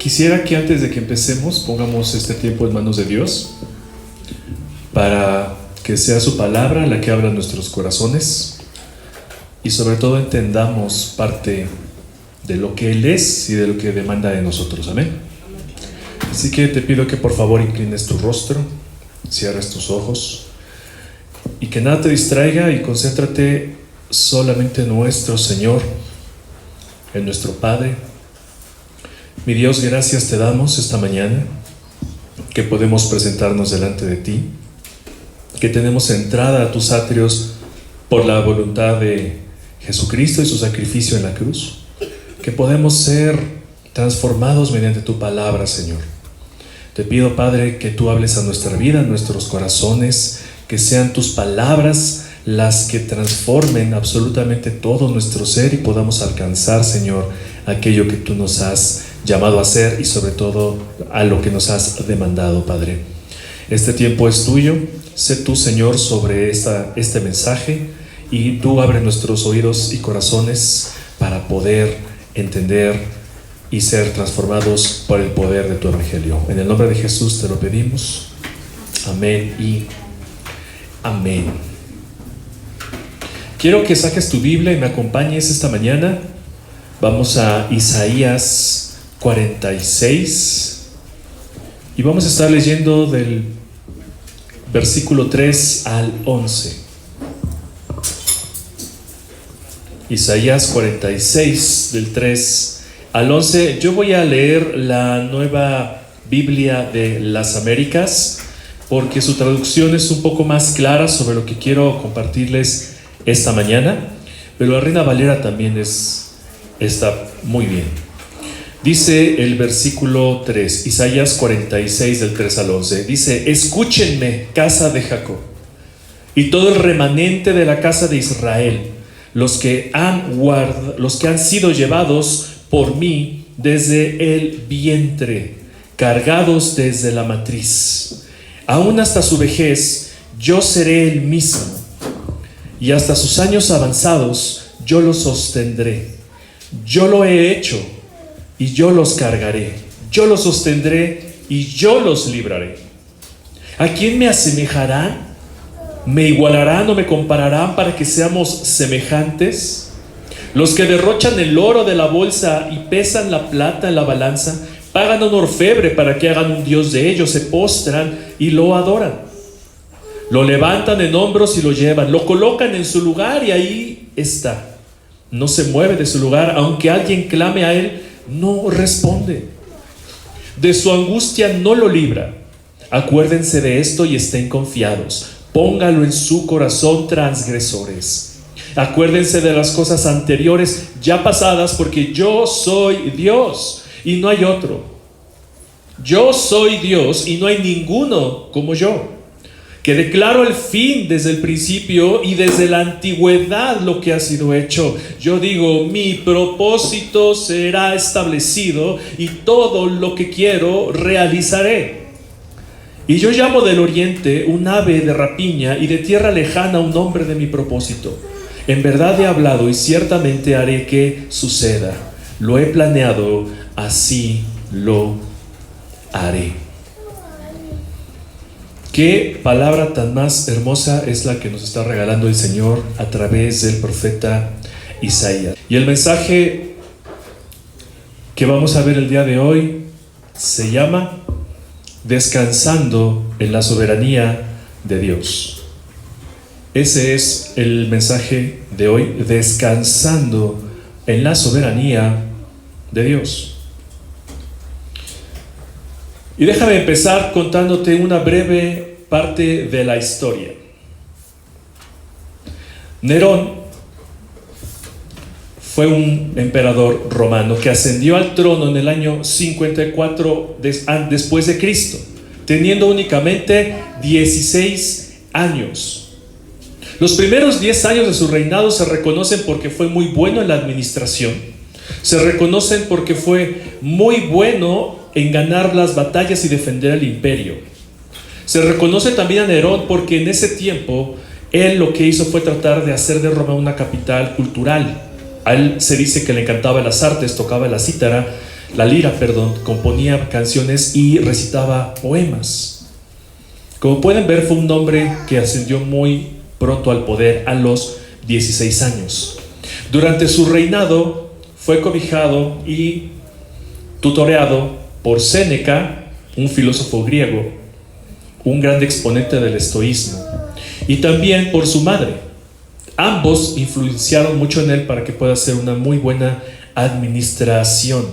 Quisiera que antes de que empecemos pongamos este tiempo en manos de Dios para que sea su palabra la que abra nuestros corazones y sobre todo entendamos parte de lo que Él es y de lo que demanda de nosotros. Amén. Así que te pido que por favor inclines tu rostro, cierres tus ojos y que nada te distraiga y concéntrate solamente en nuestro Señor, en nuestro Padre. Mi Dios, gracias te damos esta mañana que podemos presentarnos delante de ti, que tenemos entrada a tus atrios por la voluntad de Jesucristo y su sacrificio en la cruz, que podemos ser transformados mediante tu palabra, Señor. Te pido, Padre, que tú hables a nuestra vida, a nuestros corazones, que sean tus palabras las que transformen absolutamente todo nuestro ser y podamos alcanzar, Señor, aquello que tú nos has llamado a hacer y sobre todo a lo que nos has demandado, Padre. Este tiempo es tuyo. Sé tú, Señor, sobre este mensaje y tú abre nuestros oídos y corazones para poder entender y ser transformados por el poder de tu Evangelio. En el nombre de Jesús te lo pedimos. Amén y amén. Quiero que saques tu Biblia y me acompañes esta mañana. Vamos a Isaías 46 y vamos a estar leyendo del versículo 3 al 11. Isaías 46 del 3 al 11. Yo voy a leer la Nueva Biblia de las Américas porque su traducción es un poco más clara sobre lo que quiero compartirles esta mañana, pero la Reina Valera también está muy bien. Dice el versículo 3, Isaías 46 del 3 al 11, dice: escúchenme, casa de Jacob, y todo el remanente de la casa de Israel, los que han sido llevados por mí desde el vientre, cargados desde la matriz. Aún hasta su vejez yo seré el mismo, y hasta sus años avanzados yo los sostendré. Yo lo he hecho y yo los cargaré, yo los sostendré y yo los libraré. ¿A quién me asemejarán? ¿Me igualarán o me compararán para que seamos semejantes? Los que derrochan el oro de la bolsa y pesan la plata en la balanza, pagan un orfebre para que hagan un dios de ellos, se postran y lo adoran. Lo levantan en hombros y lo llevan, lo colocan en su lugar y ahí está. No se mueve de su lugar, aunque alguien clame a él, no responde. De su angustia no lo libra. Acuérdense de esto y estén confiados. Póngalo en su corazón, transgresores. Acuérdense de las cosas anteriores ya pasadas, porque yo soy Dios y no hay otro. Yo soy Dios y no hay ninguno como yo, que declaro el fin desde el principio y desde la antigüedad lo que ha sido hecho. Yo digo, mi propósito será establecido y todo lo que quiero realizaré. Y yo llamo del oriente un ave de rapiña y de tierra lejana un hombre de mi propósito. En verdad he hablado y ciertamente haré que suceda. Lo he planeado, así lo haré. Qué palabra tan más hermosa es la que nos está regalando el Señor a través del profeta Isaías. Y el mensaje que vamos a ver el día de hoy se llama Descansando en la soberanía de Dios. Ese es el mensaje de hoy, descansando en la soberanía de Dios. Y déjame empezar contándote una breve parte de la historia. Nerón fue un emperador romano que ascendió al trono en el año 54 después de Cristo, teniendo únicamente 16 años. Los primeros 10 años de su reinado se reconocen porque fue muy bueno en la administración. Se reconocen porque fue muy bueno en ganar las batallas y defender el imperio. Se reconoce también a Nerón porque en ese tiempo él lo que hizo fue tratar de hacer de Roma una capital cultural. A él se dice que le encantaba las artes, tocaba la cítara componía canciones y recitaba poemas. Como pueden ver, fue un hombre que ascendió muy pronto al poder a los 16 años. Durante su reinado fue cobijado y tutoreado por Séneca, un filósofo griego, un gran exponente del estoísmo, y también por su madre. Ambos influenciaron mucho en él para que pueda hacer una muy buena administración.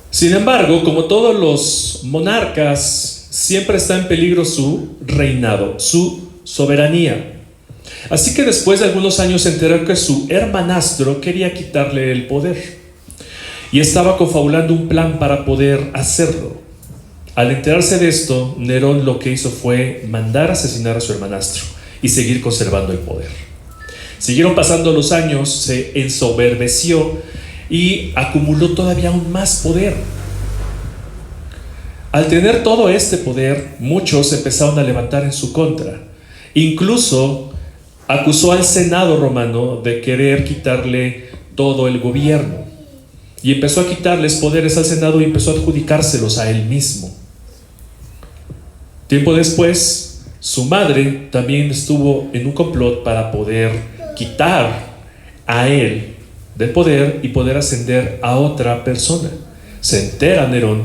Sin embargo, como todos los monarcas, siempre está en peligro su reinado, su soberanía. Así que después de algunos años se enteró que su hermanastro quería quitarle el poder y estaba confabulando un plan para poder hacerlo. Al enterarse de esto, Nerón lo que hizo fue mandar asesinar a su hermanastro y seguir conservando el poder. Siguieron pasando los años, se ensoberbeció y acumuló todavía aún más poder. Al tener todo este poder, muchos empezaron a levantar en su contra. Incluso acusó al Senado romano de querer quitarle todo el gobierno. Y empezó a quitarles poderes al Senado y empezó a adjudicárselos a él mismo. Tiempo después, su madre también estuvo en un complot para poder quitar a él del poder y poder ascender a otra persona. Se entera Nerón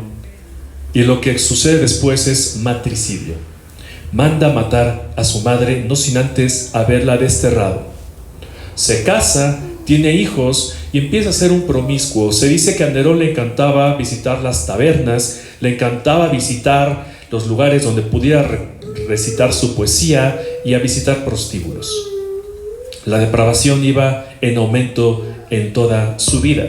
y lo que sucede después es matricidio. Manda matar a su madre, no sin antes haberla desterrado. Se casa, tiene hijos y empieza a ser un promiscuo. Se dice que a Nerón le encantaba visitar las tabernas, le encantaba visitar los lugares donde pudiera recitar su poesía y a visitar prostíbulos. La depravación iba en aumento en toda su vida.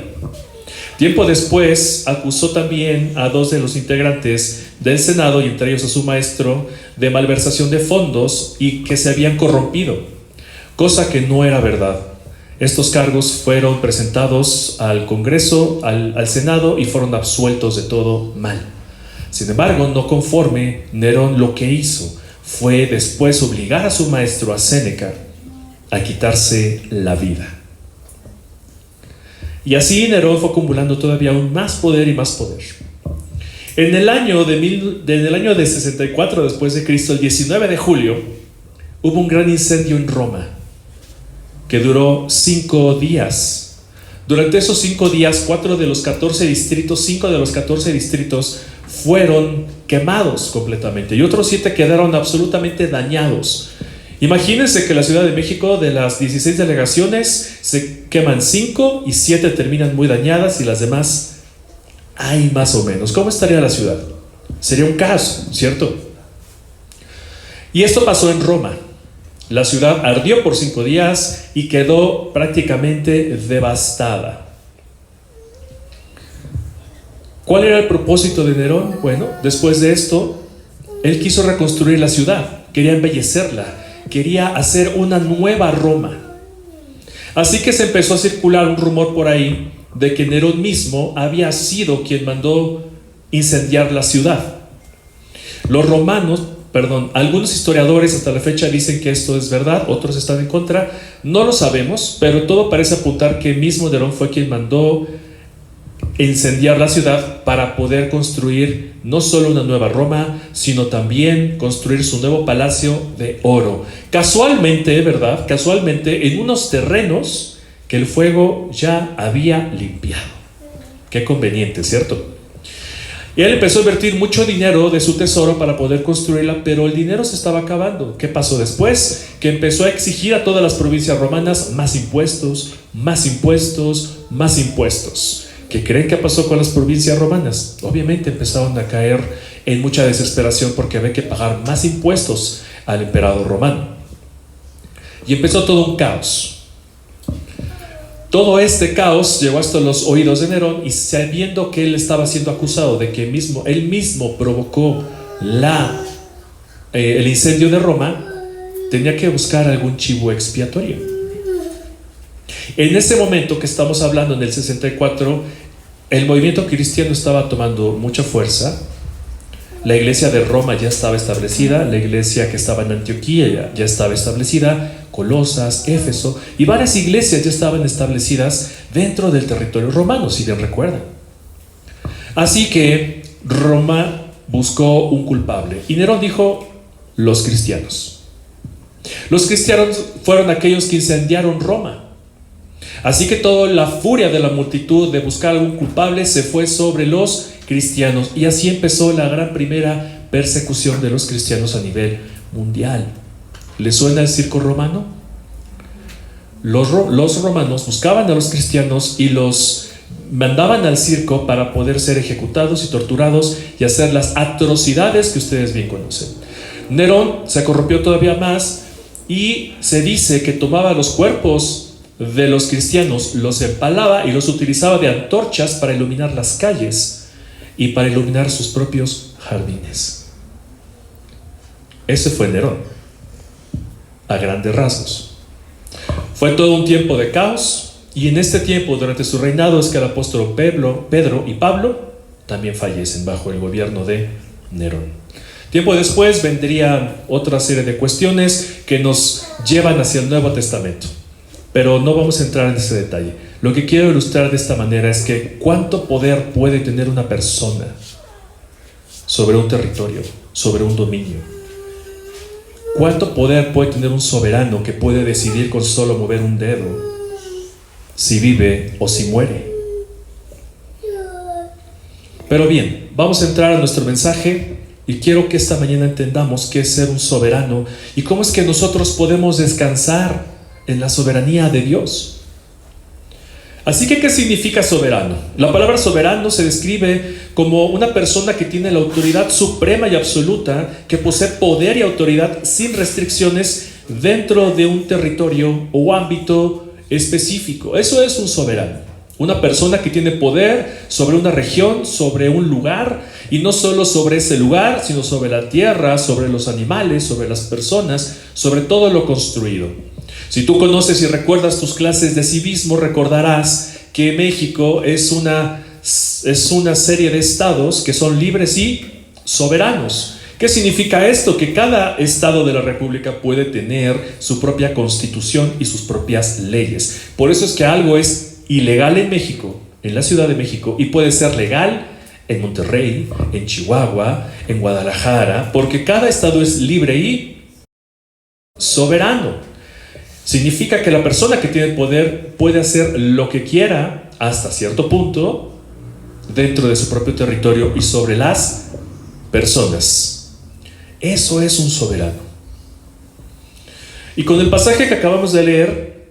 Tiempo después acusó también a 2 de los integrantes del Senado, y entre ellos a su maestro, de malversación de fondos y que se habían corrompido, cosa que no era verdad. Estos cargos fueron presentados al Congreso, al Senado, y fueron absueltos de todo mal. Sin embargo, no conforme, Nerón lo que hizo fue después obligar a su maestro, a Séneca, a quitarse la vida. Y así Nerón fue acumulando todavía aún más poder y más poder. En el año de 64 después de Cristo, el 19 de julio, hubo un gran incendio en Roma que duró 5 días. Durante esos 5 días, 5 de los 14 distritos fueron quemados completamente y otros 7 quedaron absolutamente dañados. Imagínense que la Ciudad de México, de las 16 delegaciones, se queman 5 y 7 terminan muy dañadas y las demás hay más o menos. ¿Cómo estaría la ciudad? Sería un caos, ¿cierto? Y esto pasó en Roma. La ciudad ardió por 5 días y quedó prácticamente devastada. ¿Cuál era el propósito de Nerón? Bueno, después de esto, él quiso reconstruir la ciudad, quería embellecerla, quería hacer una nueva Roma. Así que se empezó a circular un rumor por ahí de que Nerón mismo había sido quien mandó incendiar la ciudad. Algunos historiadores hasta la fecha dicen que esto es verdad, otros están en contra, no lo sabemos, pero todo parece apuntar que mismo Nerón fue quien mandó incendiar la ciudad para poder construir no solo una nueva Roma, sino también construir su nuevo palacio de oro. Casualmente, ¿verdad? Casualmente en unos terrenos que el fuego ya había limpiado. Qué conveniente, ¿cierto? Y él empezó a invertir mucho dinero de su tesoro para poder construirla, pero el dinero se estaba acabando. ¿Qué pasó después? Que empezó a exigir a todas las provincias romanas más impuestos, más impuestos, más impuestos. ¿Qué creen que pasó con las provincias romanas? Obviamente empezaron a caer en mucha desesperación porque había que pagar más impuestos al emperador romano. Y empezó todo un caos. Todo este caos llegó hasta los oídos de Nerón, y sabiendo que él estaba siendo acusado de que él mismo provocó el incendio de Roma, tenía que buscar algún chivo expiatorio. En ese momento que estamos hablando, en el 64, el movimiento cristiano estaba tomando mucha fuerza. La iglesia de Roma ya estaba establecida, la iglesia que estaba en Antioquía ya estaba establecida, Colosas, Éfeso, y varias iglesias ya estaban establecidas dentro del territorio romano, si bien recuerdan. Así que Roma buscó un culpable, y Nerón dijo: los cristianos. Los cristianos fueron aquellos que incendiaron Roma. Así que toda la furia de la multitud de buscar algún culpable se fue sobre los cristianos, y así empezó la gran primera persecución de los cristianos a nivel mundial. ¿Les suena el circo romano? Los romanos buscaban a los cristianos y los mandaban al circo para poder ser ejecutados y torturados y hacer las atrocidades que ustedes bien conocen. Nerón se corrompió todavía más y se dice que tomaba los cuerpos de los cristianos, los empalaba y los utilizaba de antorchas para iluminar las calles y para iluminar sus propios jardines. Ese fue Nerón, a grandes rasgos. Fue todo un tiempo de caos, y en este tiempo, durante su reinado, es que el apóstol Pedro y Pablo también fallecen bajo el gobierno de Nerón. Tiempo después vendría otra serie de cuestiones que nos llevan hacia el Nuevo Testamento, pero no vamos a entrar en ese detalle. Lo que quiero ilustrar de esta manera es que cuánto poder puede tener una persona sobre un territorio, sobre un dominio. ¿Cuánto poder puede tener un soberano que puede decidir con solo mover un dedo si vive o si muere? Pero bien, vamos a entrar a nuestro mensaje y quiero que esta mañana entendamos qué es ser un soberano y cómo es que nosotros podemos descansar en la soberanía de Dios. Así que, ¿qué significa soberano? La palabra soberano se describe como una persona que tiene la autoridad suprema y absoluta, que posee poder y autoridad sin restricciones dentro de un territorio o ámbito específico. Eso es un soberano. Una persona que tiene poder sobre una región, sobre un lugar, y no solo sobre ese lugar, sino sobre la tierra, sobre los animales, sobre las personas, sobre todo lo construido. Si tú conoces y recuerdas tus clases de civismo, recordarás que México es una serie de estados que son libres y soberanos. ¿Qué significa esto? Que cada estado de la República puede tener su propia constitución y sus propias leyes. Por eso es que algo es ilegal en México, en la Ciudad de México, y puede ser legal en Monterrey, en Chihuahua, en Guadalajara, porque cada estado es libre y soberano. Significa que la persona que tiene poder puede hacer lo que quiera hasta cierto punto dentro de su propio territorio y sobre las personas. Eso es un soberano. Y con el pasaje que acabamos de leer,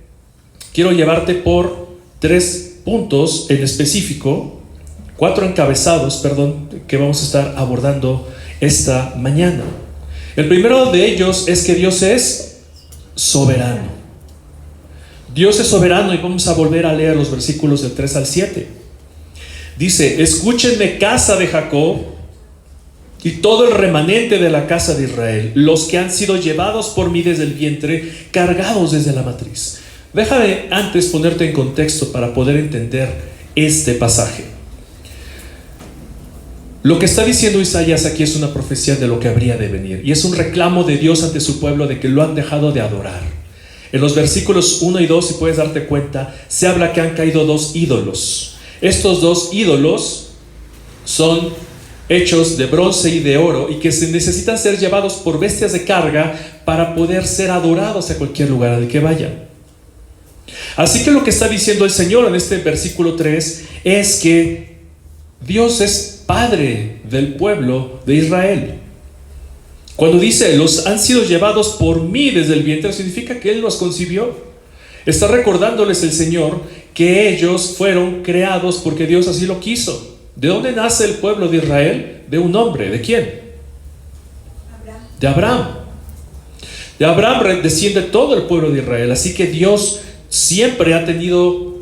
quiero llevarte por 3 puntos en específico, 4 encabezados, que vamos a estar abordando esta mañana. El primero de ellos es que Dios es soberano. Dios es soberano, y vamos a volver a leer los versículos del 3 al 7. Dice: escúchenme, casa de Jacob, y todo el remanente de la casa de Israel, los que han sido llevados por mí desde el vientre, cargados desde la matriz. Déjame antes ponerte en contexto para poder entender este pasaje. Lo que está diciendo Isaías aquí es una profecía de lo que habría de venir, y es un reclamo de Dios ante su pueblo de que lo han dejado de adorar. En los versículos 1 y 2, si puedes darte cuenta, se habla que han caído 2 ídolos. Estos 2 ídolos son hechos de bronce y de oro, y que se necesitan ser llevados por bestias de carga para poder ser adorados a cualquier lugar al que vayan. Así que lo que está diciendo el Señor en este versículo 3 es que Dios es Padre del pueblo de Israel. Cuando dice los han sido llevados por mí desde el vientre, significa que Él los concibió. Está recordándoles el Señor que ellos fueron creados porque Dios así lo quiso. ¿De dónde nace el pueblo de Israel? De un hombre. ¿De quién? De Abraham. De Abraham desciende todo el pueblo de Israel. Así que Dios siempre ha tenido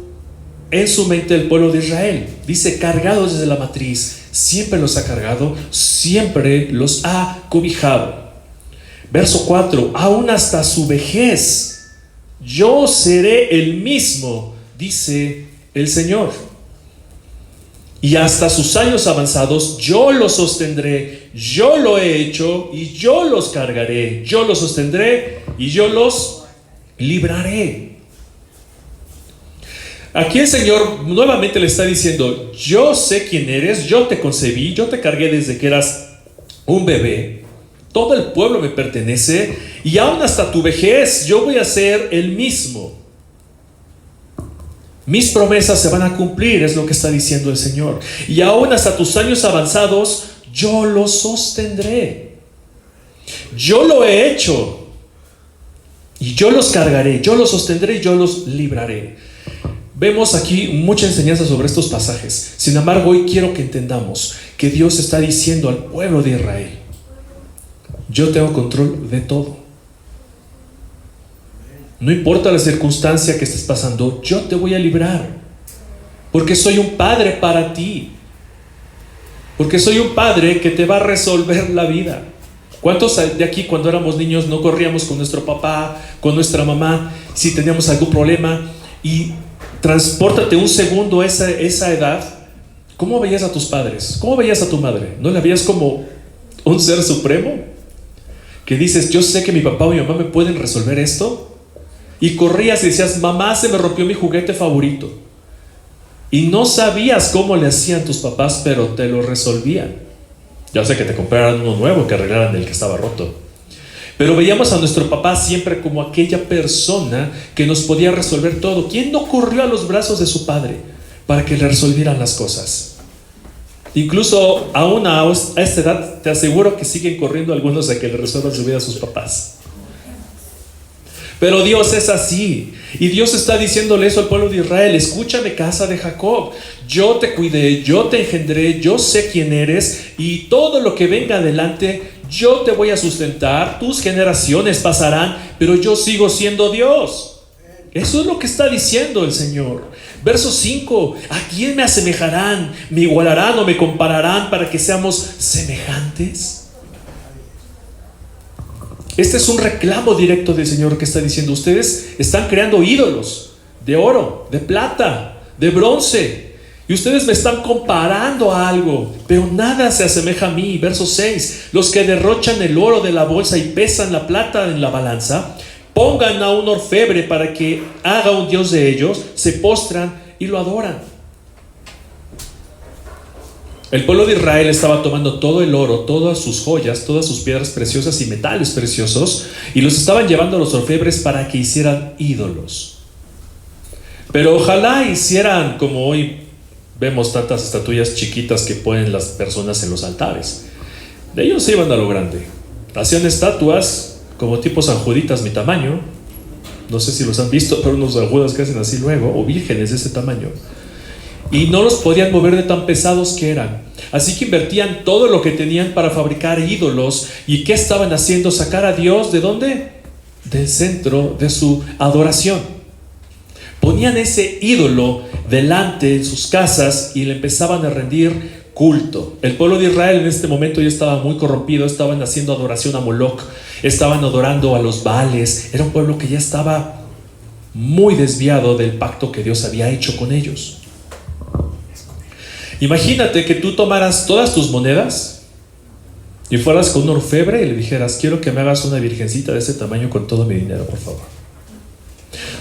en su mente el pueblo de Israel. Dice cargados desde la matriz. Siempre los ha cargado, siempre los ha cobijado. Verso 4: aún hasta su vejez yo seré el mismo, dice el Señor, y hasta sus años avanzados yo los sostendré. Yo lo he hecho y yo los cargaré. Yo los sostendré y yo los libraré. Aquí el Señor nuevamente le está diciendo: yo sé quién eres, yo te concebí, yo te cargué desde que eras un bebé, todo el pueblo me pertenece, y aún hasta tu vejez yo voy a ser el mismo. Mis promesas se van a cumplir, es lo que está diciendo el Señor. Y aún hasta tus años avanzados, yo los sostendré. Yo lo he hecho. Y yo los cargaré, yo los sostendré y yo los libraré. Vemos aquí mucha enseñanza sobre estos pasajes. Sin embargo, hoy quiero que entendamos que Dios está diciendo al pueblo de Israel: yo tengo control de todo. No importa la circunstancia que estés pasando, yo te voy a librar. Porque soy un padre para ti. Porque soy un padre que te va a resolver la vida. ¿Cuántos de aquí cuando éramos niños no corríamos con nuestro papá, con nuestra mamá, si teníamos algún problema? Y transpórtate un segundo esa edad. ¿Cómo veías a tus padres? ¿Cómo veías a tu madre? ¿No la veías como un ser supremo? Que dices: yo sé que mi papá o mi mamá me pueden resolver esto. Y corrías y decías: mamá, se me rompió mi juguete favorito. Y no sabías cómo le hacían tus papás, pero te lo resolvían. Ya sé que te compraran uno nuevo, que arreglaran el que estaba roto. Pero veíamos a nuestro papá siempre como aquella persona que nos podía resolver todo. ¿Quién no corrió a los brazos de su padre para que le resolvieran las cosas? Incluso aún a esta edad te aseguro que siguen corriendo algunos a que le resuelvan su vida a sus papás. Pero Dios es así. Y Dios está diciéndole eso al pueblo de Israel: escúchame, casa de Jacob, yo te cuidé, yo te engendré, yo sé quién eres, y todo lo que venga adelante yo te voy a sustentar. Tus generaciones pasarán, pero yo sigo siendo Dios. Eso es lo que está diciendo el Señor. Verso 5: ¿a quién me asemejarán? ¿Me igualarán o me compararán para que seamos semejantes? Este es un reclamo directo del Señor que está diciendo: ustedes están creando ídolos de oro, de plata, de bronce, y ustedes me están comparando a algo, pero nada se asemeja a mí. Verso 6: los que derrochan el oro de la bolsa y pesan la plata en la balanza, pongan a un orfebre para que haga un dios de ellos, se postran y lo adoran. El pueblo de Israel estaba tomando todo el oro, todas sus joyas, todas sus piedras preciosas y metales preciosos, y los estaban llevando a los orfebres para que hicieran ídolos. Pero ojalá hicieran como hoy vemos tantas estatuillas chiquitas que ponen las personas en los altares. De ellos se iban a lo grande. Hacían estatuas como tipo San Juditas, mi tamaño. No sé si los han visto, pero unos San Judas que hacen así luego, o vírgenes de ese tamaño. Y no los podían mover de tan pesados que eran. Así que invertían todo lo que tenían para fabricar ídolos. ¿Y qué estaban haciendo? Sacar a Dios, ¿de dónde? Del centro de su adoración. Ponían ese ídolo delante en sus casas y le empezaban a rendir culto. El pueblo de Israel en este momento ya estaba muy corrompido. Estaban haciendo adoración a Moloch, estaban adorando a los Baales. Era un pueblo que ya estaba muy desviado del pacto que Dios había hecho con ellos. Imagínate que tú tomaras todas tus monedas y fueras con un orfebre y le dijeras: quiero que me hagas una virgencita de ese tamaño con todo mi dinero, por favor.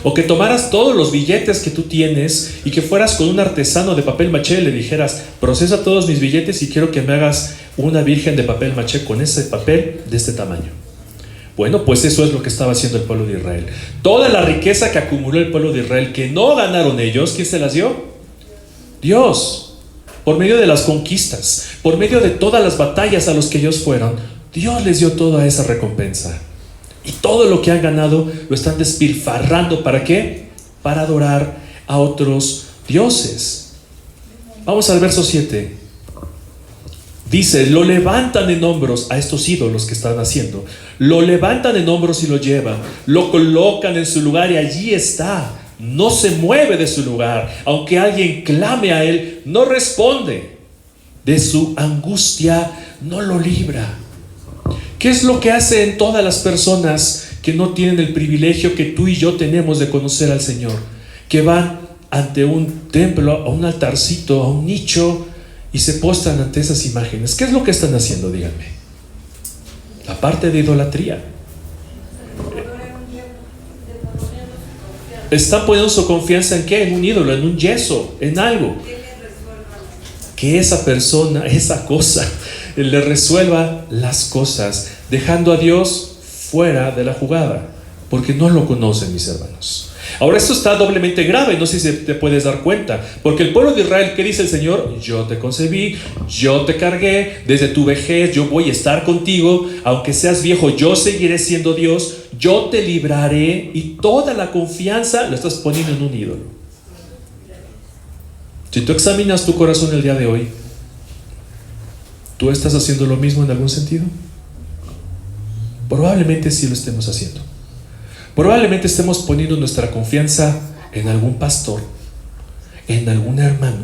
O que tomaras todos los billetes que tú tienes y que fueras con un artesano de papel maché y le dijeras: procesa todos mis billetes y quiero que me hagas una virgen de papel maché con ese papel de este tamaño. Bueno, pues eso es lo que estaba haciendo el pueblo de Israel. Toda la riqueza que acumuló el pueblo de Israel, que no ganaron ellos, ¿quién se las dio? Dios. Por medio de las conquistas, por medio de todas las batallas a los que ellos fueron, Dios les dio toda esa recompensa. Y todo lo que han ganado lo están despilfarrando. ¿Para qué? Para adorar a otros dioses. Vamos al verso 7. Dice: lo levantan en hombros a estos ídolos que están haciendo. Lo levantan en hombros y lo llevan. Lo colocan en su lugar y allí está. No se mueve de su lugar. Aunque alguien clame a él, no responde. De su angustia no lo libra. ¿Qué es lo que hacen todas las personas que no tienen el privilegio que tú y yo tenemos de conocer al Señor? Que van ante un templo, a un altarcito, a un nicho, y se postran ante esas imágenes. ¿Qué es lo que están haciendo? Díganme. La parte de idolatría. Están poniendo su confianza ¿en qué? En un ídolo, en un yeso, en algo. Que esa persona, esa cosa, le resuelva las cosas, dejando a Dios fuera de la jugada, porque no lo conocen, mis hermanos. Ahora esto está doblemente grave, no sé si te puedes dar cuenta, porque el pueblo de Israel, ¿qué dice el Señor? Yo te concebí, yo te cargué, desde tu vejez yo voy a estar contigo, aunque seas viejo yo seguiré siendo Dios, yo te libraré, y toda la confianza lo estás poniendo en un ídolo. Si tú examinas tu corazón el día de hoy, ¿tú estás haciendo lo mismo en algún sentido? Probablemente sí lo estemos haciendo. Probablemente estemos poniendo nuestra confianza en algún pastor, en algún hermano,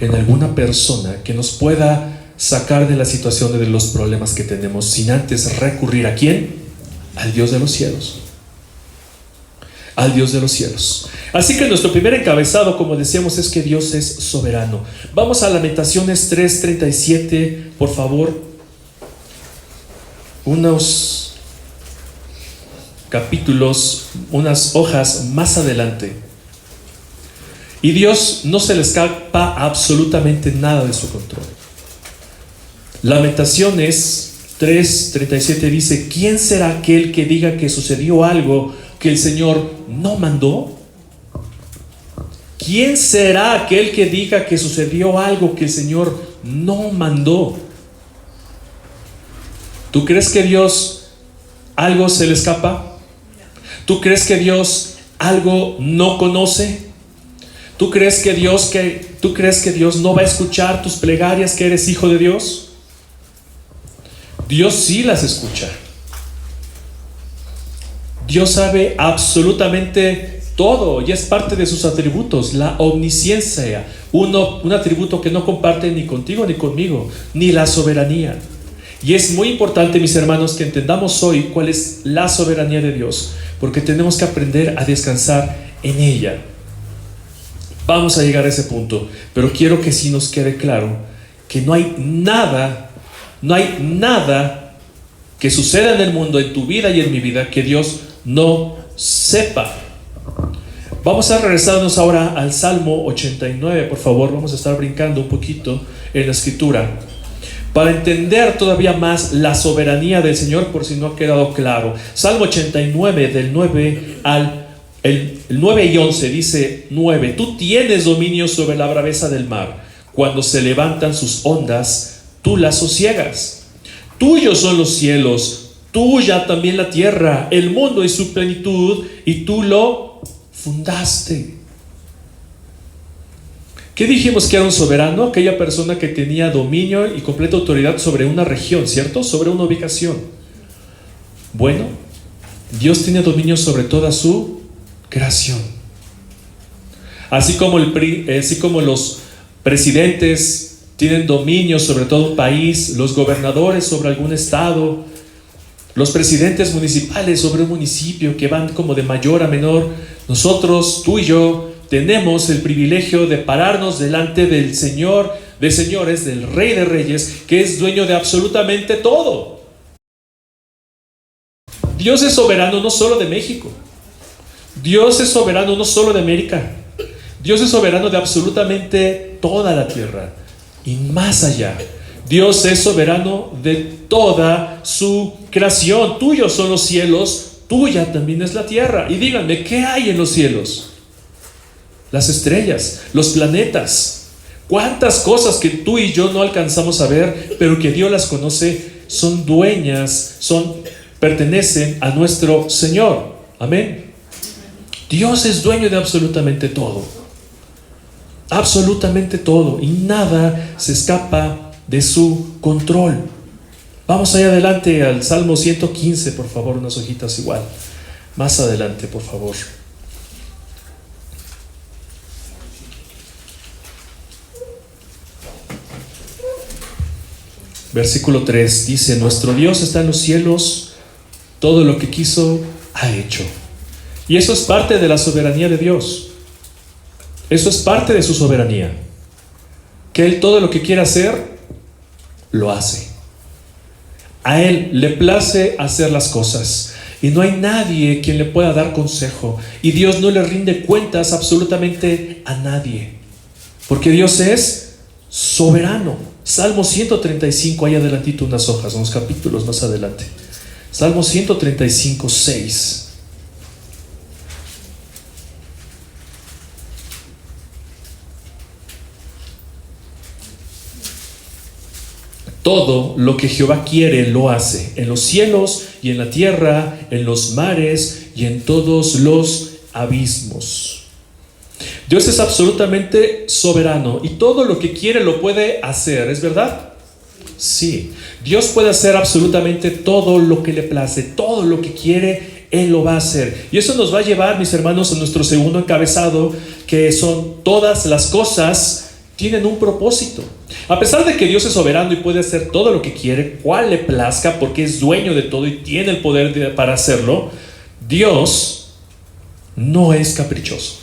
en alguna persona que nos pueda sacar de la situación de los problemas que tenemos, sin antes recurrir ¿a quién? Al Dios de los cielos. Al Dios de los cielos. Así que nuestro primer encabezado, como decíamos, es que Dios es soberano. Vamos a Lamentaciones 3:37, por favor. Unos capítulos, unas hojas más adelante. Y Dios no se le escapa absolutamente nada de su control. Lamentaciones 3:37 dice: ¿quién será aquel que diga que sucedió algo que el Señor no mandó? ¿Quién será aquel que diga que sucedió algo que el Señor no mandó? ¿Tú crees que Dios algo se le escapa? ¿Tú crees que Dios algo no conoce? ¿Tú crees que Dios no va a escuchar tus plegarias, que eres hijo de Dios? Dios sí las escucha. Dios sabe absolutamente todo y es parte de sus atributos, la omnisciencia, un atributo que no comparte ni contigo ni conmigo, ni la soberanía. Y es muy importante, mis hermanos, que entendamos hoy cuál es la soberanía de Dios, porque tenemos que aprender a descansar en ella. Vamos a llegar a ese punto, pero quiero que sí nos quede claro que no hay nada que suceda en el mundo, en tu vida y en mi vida, que Dios no sepa. Vamos a regresarnos ahora al Salmo 89, por favor. Vamos a estar brincando un poquito en la escritura para entender todavía más la soberanía del Señor, por si no ha quedado claro. Salmo 89, del 9 al el 9 y 11, dice 9: tú tienes dominio sobre la braveza del mar, cuando se levantan sus ondas, tú las sosiegas. Tuyos son los cielos, tuya también la tierra, el mundo y su plenitud, y tú lo fundaste. ¿Qué dijimos que era un soberano? Aquella persona que tenía dominio y completa autoridad sobre una región, ¿cierto? Sobre una ubicación. Bueno, Dios tiene dominio sobre toda su creación. Así como los presidentes tienen dominio sobre todo un país, los gobernadores sobre algún estado, los presidentes municipales sobre un municipio, que van como de mayor a menor, nosotros, tú y yo, tenemos el privilegio de pararnos delante del Señor de señores, del Rey de Reyes, que es dueño de absolutamente todo. Dios es soberano no solo de México, Dios es soberano no solo de América, Dios es soberano de absolutamente toda la tierra y más allá. Dios es soberano de toda su creación. Tuyos son los cielos, tuya también es la tierra. Y díganme, ¿qué hay en los cielos? Las estrellas, los planetas. Cuántas cosas que tú y yo no alcanzamos a ver, pero que Dios las conoce, son dueñas, pertenecen a nuestro Señor. Amén. Dios es dueño de absolutamente todo. Absolutamente todo. Y nada se escapa de su control. Vamos allá adelante al Salmo 115, por favor, unas hojitas igual. Más adelante, por favor. Versículo 3 dice: nuestro Dios está en los cielos, todo lo que quiso ha hecho. Y eso es parte de la soberanía de Dios. Eso es parte de su soberanía, que Él todo lo que quiere hacer, lo hace. A Él le place hacer las cosas. y no hay nadie quien le pueda dar consejo, y Dios no le rinde cuentas absolutamente a nadie, porque Dios es soberano. Salmo 135, ahí adelantito unas hojas, unos capítulos más adelante. Salmo 135, 6. Todo lo que Jehová quiere lo hace, en los cielos y en la tierra, en los mares y en todos los abismos. Dios es absolutamente soberano y todo lo que quiere lo puede hacer, ¿es verdad? Sí, Dios puede hacer absolutamente todo lo que le place, todo lo que quiere, Él lo va a hacer. Y eso nos va a llevar, mis hermanos, a nuestro segundo encabezado, que son: todas las cosas tienen un propósito. A pesar de que Dios es soberano y puede hacer todo lo que quiere, cual le plazca, porque es dueño de todo y tiene el poder para hacerlo, Dios no es caprichoso.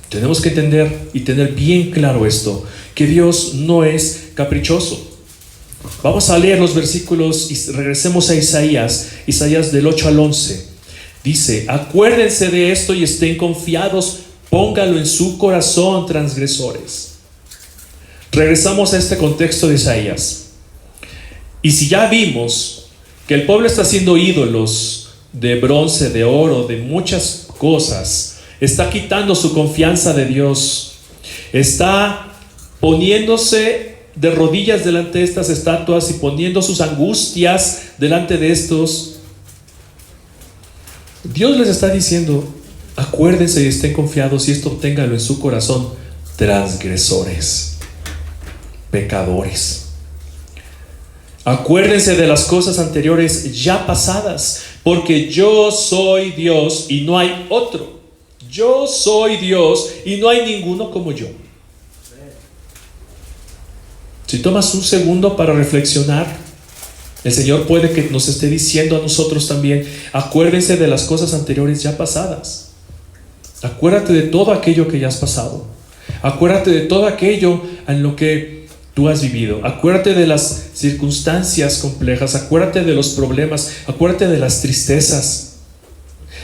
Tenemos que entender y tener bien claro esto, que Dios no es caprichoso. Vamos a leer los versículos y regresemos a Isaías del 8 al 11. Dice: acuérdense de esto y estén confiados, póngalo en su corazón, transgresores. Regresamos a este contexto de Isaías. Y si ya vimos que el pueblo está haciendo ídolos de bronce, de oro, de muchas cosas, está quitando su confianza de Dios, está poniéndose de rodillas delante de estas estatuas y poniendo sus angustias delante de estos, Dios les está diciendo: acuérdense y estén confiados, y esto ténganlo en su corazón, transgresores, pecadores. Acuérdense de las cosas anteriores ya pasadas, porque yo soy Dios y no hay otro. Yo soy Dios y no hay ninguno como yo. Si tomas un segundo para reflexionar, el Señor puede que nos esté diciendo a nosotros también: acuérdense de las cosas anteriores ya pasadas. Acuérdate de todo aquello que ya has pasado. Acuérdate de todo aquello en lo que tú has vivido. Acuérdate de las circunstancias complejas. Acuérdate de los problemas. Acuérdate de las tristezas.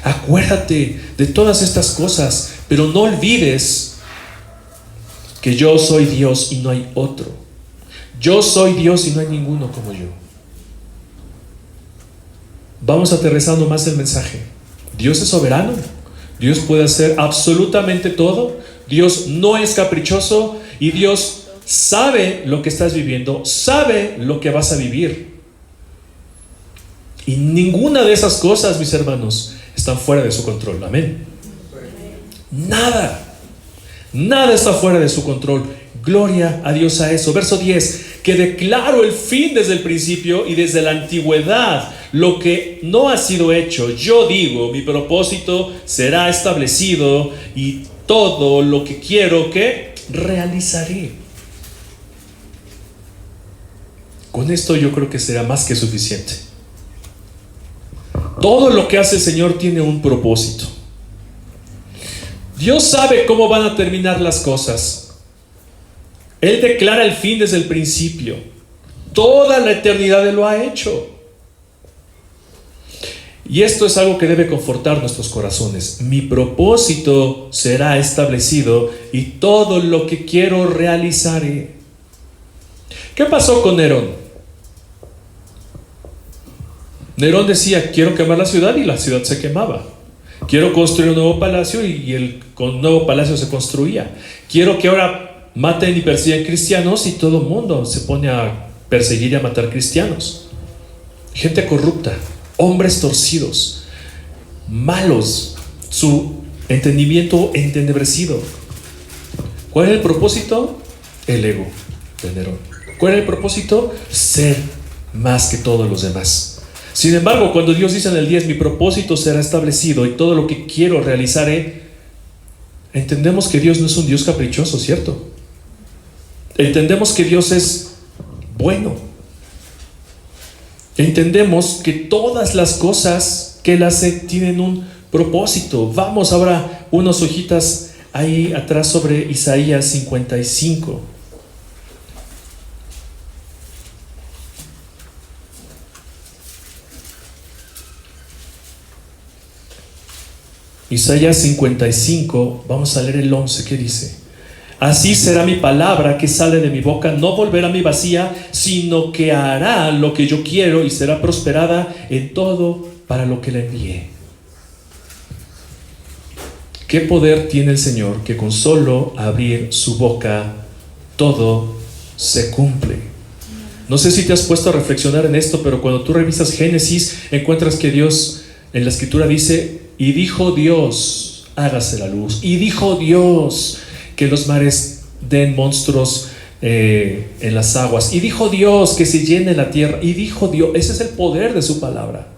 Acuérdate de todas estas cosas, pero no olvides que yo soy Dios y no hay otro. Yo soy Dios y no hay ninguno como yo. Vamos aterrizando más el mensaje. Dios es soberano. Dios puede hacer absolutamente todo. Dios no es caprichoso y Dios sabe lo que estás viviendo, sabe lo que vas a vivir. Y ninguna de esas cosas, mis hermanos, están fuera de su control. Amén. Nada está fuera de su control. Gloria a Dios a eso. Verso 10: que declaro el fin desde el principio y desde la antigüedad lo que no ha sido hecho. Yo digo, mi propósito será establecido y todo lo que quiero que realizaré. Con esto yo creo que será más que suficiente. Todo lo que hace el Señor tiene un propósito. Dios sabe cómo van a terminar las cosas. Él declara el fin desde el principio. Toda la eternidad Él lo ha hecho. Y esto es algo que debe confortar nuestros corazones. Mi propósito será establecido y todo lo que quiero realizaré. ¿Qué pasó con Nerón? Nerón decía: quiero quemar la ciudad, y la ciudad se quemaba. Quiero construir un nuevo palacio, y el nuevo palacio se construía. Quiero que ahora maten y persigan cristianos, y todo el mundo se pone a perseguir y a matar cristianos. Gente corrupta, hombres torcidos, malos, su entendimiento entenebrecido. ¿Cuál era el propósito? El ego de Nerón. ¿Cuál era el propósito? Ser más que todos los demás. Sin embargo, cuando Dios dice en el 10: mi propósito será establecido y todo lo que quiero realizaré, entendemos que Dios no es un Dios caprichoso, ¿cierto? Entendemos que Dios es bueno. Entendemos que todas las cosas que Él hace tienen un propósito. Vamos ahora unas hojitas ahí atrás sobre Isaías 55. Isaías 55, vamos a leer el 11, ¿qué dice? Así será mi palabra que sale de mi boca, no volverá a mí vacía, sino que hará lo que yo quiero y será prosperada en todo para lo que la envié. ¿Qué poder tiene el Señor que con solo abrir su boca todo se cumple? No sé si te has puesto a reflexionar en esto, pero cuando tú revisas Génesis, encuentras que Dios en la Escritura dice, y dijo Dios, hágase la luz, y dijo Dios que los mares den monstruos en las aguas, y dijo Dios que se llene la tierra, y dijo Dios, ese es el poder de su palabra.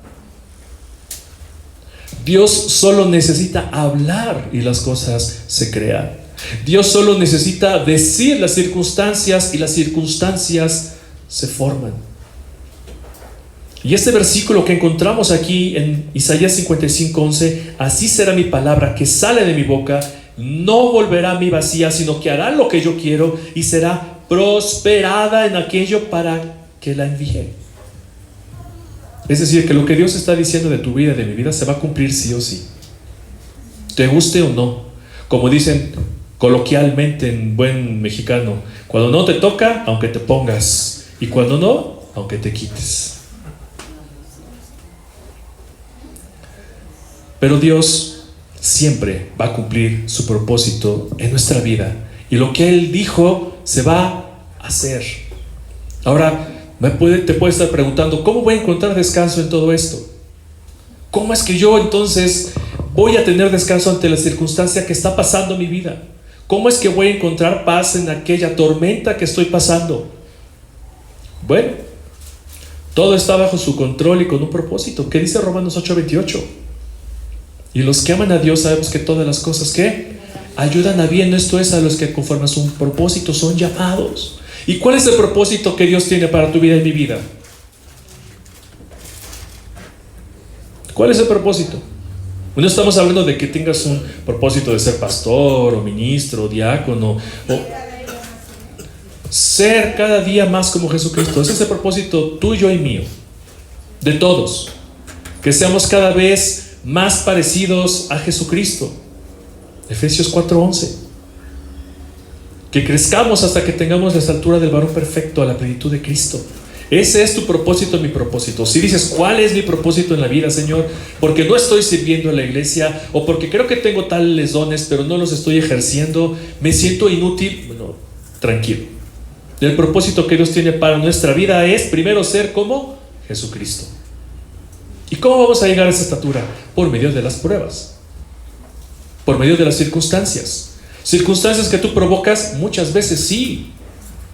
Dios solo necesita hablar y las cosas se crean. Dios solo necesita decir las circunstancias y las circunstancias se forman. Y este versículo que encontramos aquí en Isaías 55:11, así será mi palabra que sale de mi boca, no volverá a mí vacía, sino que hará lo que yo quiero y será prosperada en aquello para que la envíe. Es decir, que lo que Dios está diciendo de tu vida, de mi vida, se va a cumplir sí o sí, te guste o no. Como dicen coloquialmente en buen mexicano, cuando no te toca, aunque te pongas, y cuando no, aunque te quites. Pero Dios siempre va a cumplir su propósito en nuestra vida, y lo que Él dijo se va a hacer. Ahora, te puedes estar preguntando, ¿cómo voy a encontrar descanso en todo esto? ¿Cómo es que yo entonces voy a tener descanso ante la circunstancia que está pasando en mi vida? ¿Cómo es que voy a encontrar paz en aquella tormenta que estoy pasando? Bueno, todo está bajo su control y con un propósito. ¿Qué dice Romanos 8:28? Y los que aman a Dios sabemos que todas las cosas que ayudan a bien, esto es a los que conforme a su propósito son llamados. ¿Y cuál es el propósito que Dios tiene para tu vida y mi vida? ¿Cuál es el propósito? No estamos hablando de que tengas un propósito de ser pastor o ministro o diácono o ser cada día más como Jesucristo. Ese es el propósito tuyo y mío, de todos, que seamos cada vez más parecidos a Jesucristo. Efesios 4:11, que crezcamos hasta que tengamos la estatura del varón perfecto, a la plenitud de Cristo. Ese es tu propósito, mi propósito. Si dices, ¿cuál es mi propósito en la vida, Señor? Porque no estoy sirviendo en la iglesia, o porque creo que tengo tales dones, pero no los estoy ejerciendo, me siento inútil. Bueno, tranquilo. El propósito que Dios tiene para nuestra vida es primero ser como Jesucristo. ¿Y cómo vamos a llegar a esa estatura? Por medio de las pruebas, por medio de las circunstancias. Circunstancias que tú provocas muchas veces, sí,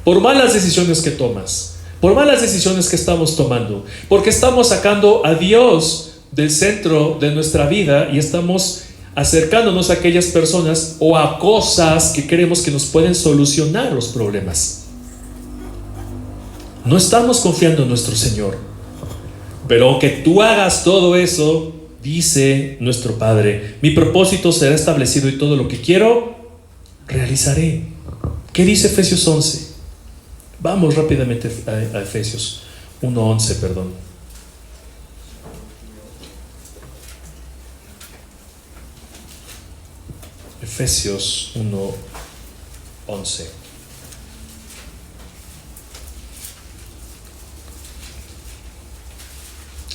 por malas decisiones que tomas, por malas decisiones que estamos tomando, porque estamos sacando a Dios del centro de nuestra vida y estamos acercándonos a aquellas personas o a cosas que creemos que nos pueden solucionar los problemas. No estamos confiando en nuestro Señor. Pero aunque tú hagas todo eso, dice nuestro Padre, mi propósito será establecido y todo lo que quiero realizaré. ¿Qué dice Efesios 11? Vamos rápidamente a Efesios 1:11, perdón. Efesios 1:11.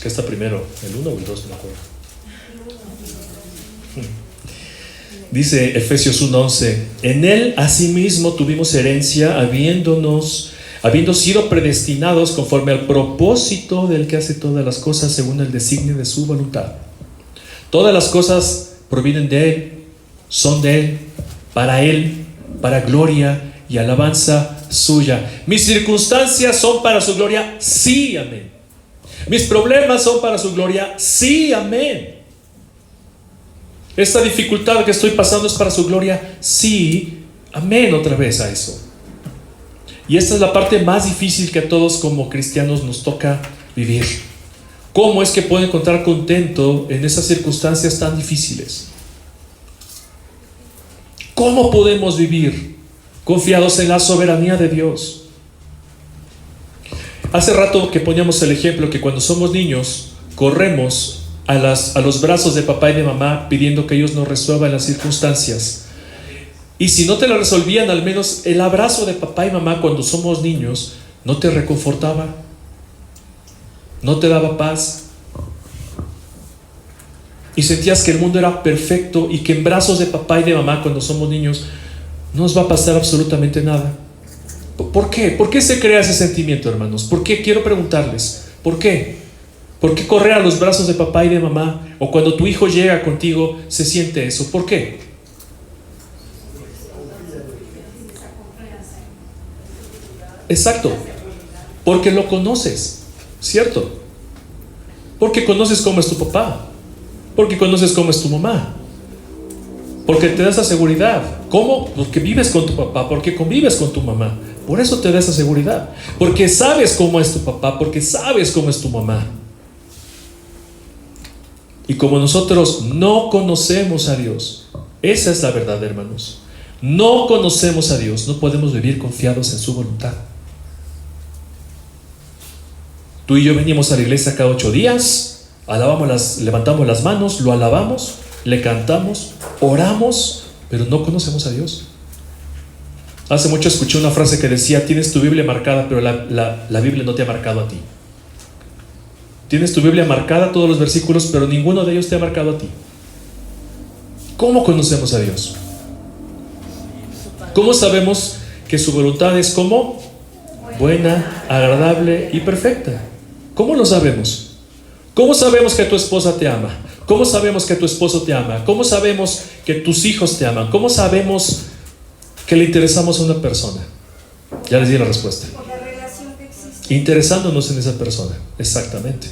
¿Qué está primero? ¿El 1 o el 2? No me acuerdo. Dice Efesios 1:11, en Él asimismo tuvimos herencia, habiendo sido predestinados conforme al propósito del que hace todas las cosas según el designio de su voluntad. Todas las cosas provienen de Él, son de Él, para gloria y alabanza suya. Mis circunstancias son para su gloria, sí, amén. Mis problemas son para su gloria, sí, amén. Esta dificultad que estoy pasando es para su gloria, sí, amén, otra vez a eso. Y esta es la parte más difícil que a todos como cristianos nos toca vivir. ¿Cómo es que puedo encontrar contento en esas circunstancias tan difíciles? ¿Cómo podemos vivir confiados en la soberanía de Dios? Hace rato que poníamos el ejemplo que cuando somos niños corremos a los brazos de papá y de mamá pidiendo que ellos nos resuelvan las circunstancias. Y si no te la resolvían, al menos el abrazo de papá y mamá cuando somos niños no te reconfortaba, no te daba paz. Y sentías que el mundo era perfecto y que en brazos de papá y de mamá cuando somos niños no nos va a pasar absolutamente nada. ¿Por qué? ¿Por qué se crea ese sentimiento, hermanos? ¿Por qué? Quiero preguntarles, ¿por qué? ¿Por qué correr a los brazos de papá y de mamá? O cuando tu hijo llega contigo, se siente eso. ¿Por qué? Exacto. Porque lo conoces, ¿cierto? Porque conoces cómo es tu papá. Porque conoces cómo es tu mamá. Porque te da esa seguridad. ¿Cómo? Porque vives con tu papá, porque convives con tu mamá. Por eso te da esa seguridad. Porque sabes cómo es tu papá, porque sabes cómo es tu mamá. Y como nosotros no conocemos a Dios, esa es la verdad, hermanos. No conocemos a Dios, no podemos vivir confiados en su voluntad. Tú y yo venimos a la iglesia cada 8 días, levantamos las manos, lo alabamos, le cantamos, oramos, pero no conocemos a Dios. Hace mucho escuché una frase que decía: tienes tu Biblia marcada, pero la Biblia no te ha marcado a ti. Tienes tu Biblia marcada, todos los versículos, pero ninguno de ellos te ha marcado a ti. ¿Cómo conocemos a Dios? ¿Cómo sabemos que su voluntad es como? Buena, agradable y perfecta. ¿Cómo lo sabemos? ¿Cómo sabemos que tu esposa te ama? ¿Cómo sabemos que tu esposo te ama? ¿Cómo sabemos que tus hijos te aman? ¿Cómo sabemos que le interesamos a una persona? Ya les di la respuesta. Por la relación que existe. Interesándonos en esa persona, exactamente.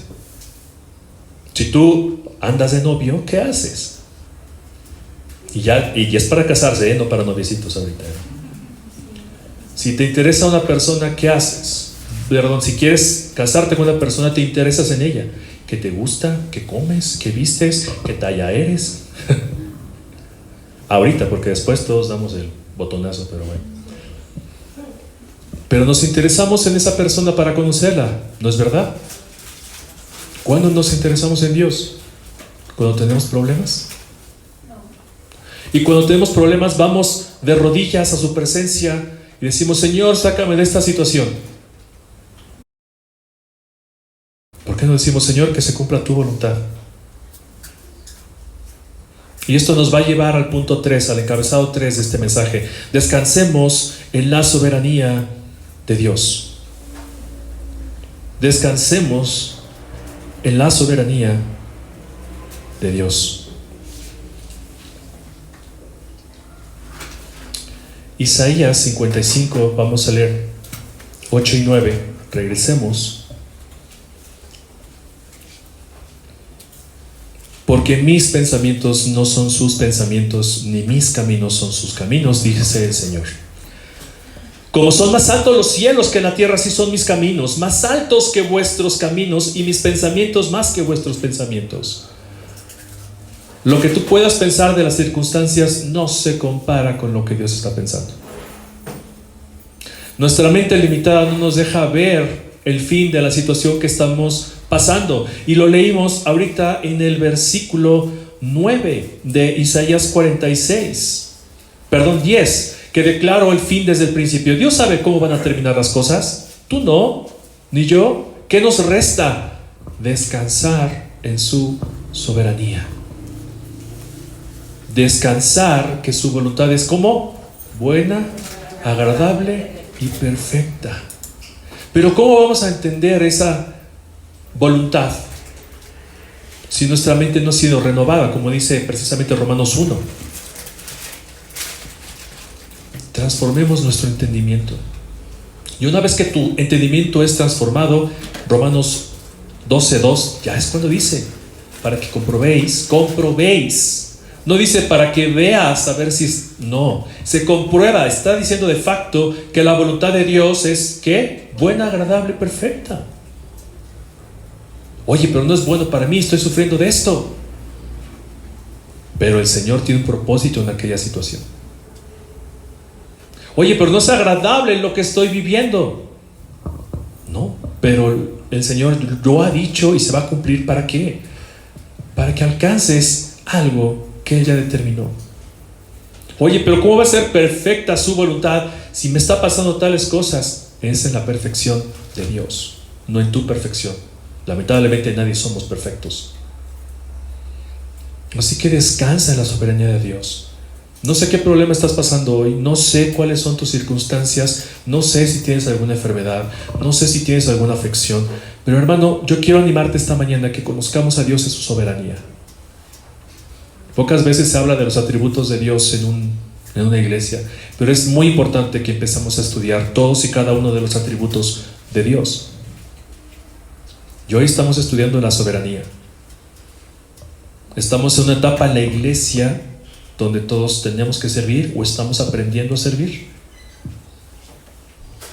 Si tú andas de novio, ¿qué haces? Y es para casarse, no para noviecitos ahorita. Si te interesa una persona, ¿qué haces? Perdón, si quieres casarte con una persona, te interesas en ella. ¿Qué te gusta? ¿Qué comes? ¿Qué vistes? ¿Qué talla eres? Ahorita, porque después todos damos el botonazo, pero bueno. Pero nos interesamos en esa persona para conocerla, ¿no es verdad? ¿Cuándo nos interesamos en Dios? ¿Cuando tenemos problemas? Y cuando tenemos problemas vamos de rodillas a su presencia y decimos: Señor, sácame de esta situación. ¿Por qué no decimos: Señor, que se cumpla tu voluntad? Y esto nos va a llevar al punto 3, al encabezado 3 de este mensaje. Descansemos en la soberanía de Dios. Descansemos en la soberanía de Dios. Isaías 55, vamos a leer 8 y 9. Regresemos. Porque mis pensamientos no son sus pensamientos, ni mis caminos son sus caminos, dice el Señor. Como son más altos los cielos que la tierra, así son mis caminos, más altos que vuestros caminos, y mis pensamientos más que vuestros pensamientos. Lo que tú puedas pensar de las circunstancias no se compara con lo que Dios está pensando. Nuestra mente limitada no nos deja ver el fin de la situación que estamos pasando. Y lo leímos ahorita en el versículo 9 de Isaías 10, que declaró el fin desde el principio. Dios sabe cómo van a terminar las cosas. Tú no, ni yo. ¿Qué nos resta? Descansar en su soberanía. Descansar que su voluntad es como buena, agradable y perfecta. Pero ¿cómo vamos a entender esa voluntad si nuestra mente no ha sido renovada? Como dice precisamente Romanos 1. Transformemos nuestro entendimiento. Y una vez que tu entendimiento es transformado, Romanos 12:2, ya es cuando dice: para que comprobéis. No dice para que veas a ver si no, se comprueba. Está diciendo de facto que la voluntad de Dios es ¿qué? Buena, agradable, perfecta. Oye, pero no es bueno para mí, estoy sufriendo de esto. Pero el Señor tiene un propósito en aquella situación. Oye, pero no es agradable lo que estoy viviendo. No, pero el Señor lo ha dicho y se va a cumplir. ¿Para qué? para que alcances algo que Él ya determinó. Oye, pero ¿cómo va a ser perfecta su voluntad si me está pasando tales cosas? Es en la perfección de Dios, no en tu perfección. Lamentablemente nadie somos perfectos. Así que descansa en la soberanía de Dios. No sé qué problema estás pasando hoy, no sé cuáles son tus circunstancias, no sé si tienes alguna enfermedad, no sé si tienes alguna aflicción, pero hermano, yo quiero animarte esta mañana a que conozcamos a Dios en su soberanía. Pocas veces se habla de los atributos de Dios en una iglesia, pero es muy importante que empezamos a estudiar todos y cada uno de los atributos de Dios. Y hoy estamos estudiando la soberanía. Estamos en una etapa en la iglesia donde todos tenemos que servir o estamos aprendiendo a servir.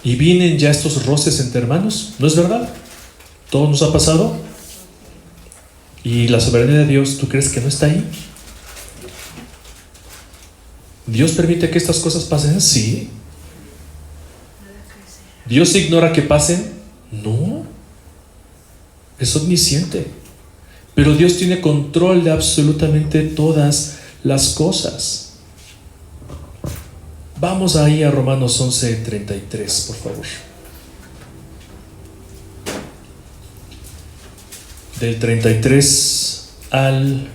Y vienen ya estos roces entre hermanos, ¿no es verdad? Todo nos ha pasado. Y la soberanía de Dios, ¿tú crees que no está ahí? ¿Dios permite que estas cosas pasen? Sí. ¿Dios ignora que pasen? No. Es omnisciente. Pero Dios tiene control de absolutamente todas las cosas. Vamos ahí a Romanos 11:33, por favor. Del 33 al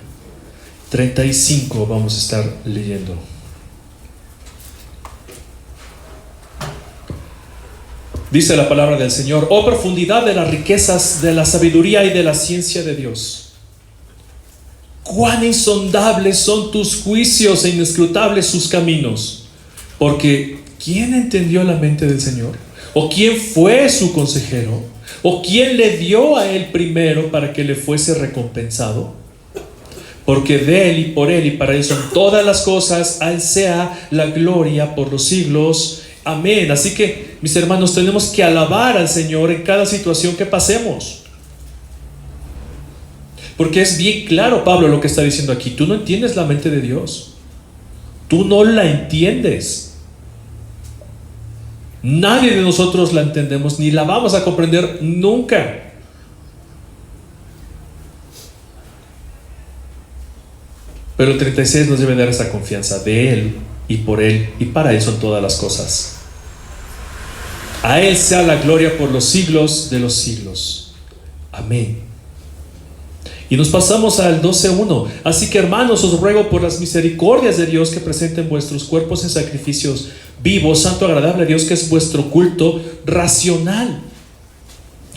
35 vamos a estar leyendo. Dice la palabra del Señor: oh profundidad de las riquezas de la sabiduría y de la ciencia de Dios. Cuán insondables son tus juicios e inescrutables sus caminos. Porque ¿quién entendió la mente del Señor? ¿O quién fue su consejero? ¿O quién le dio a él primero para que le fuese recompensado? Porque de él y por él y para él son todas las cosas, a él sea la gloria por los siglos. Amén. Así que, mis hermanos, tenemos que alabar al Señor en cada situación que pasemos. Porque es bien claro Pablo lo que está diciendo aquí. Tú no entiendes la mente de Dios. Tú no la entiendes. Nadie de nosotros la entendemos, ni la vamos a comprender nunca. Pero el 36 nos debe dar esa confianza. De Él y por Él y para Él son todas las cosas. A Él sea la gloria por los siglos de los siglos. Amén. Y nos pasamos al 12:1. Así que, hermanos, os ruego por las misericordias de Dios que presenten vuestros cuerpos en sacrificios vivos, santo, agradable a Dios, que es vuestro culto racional.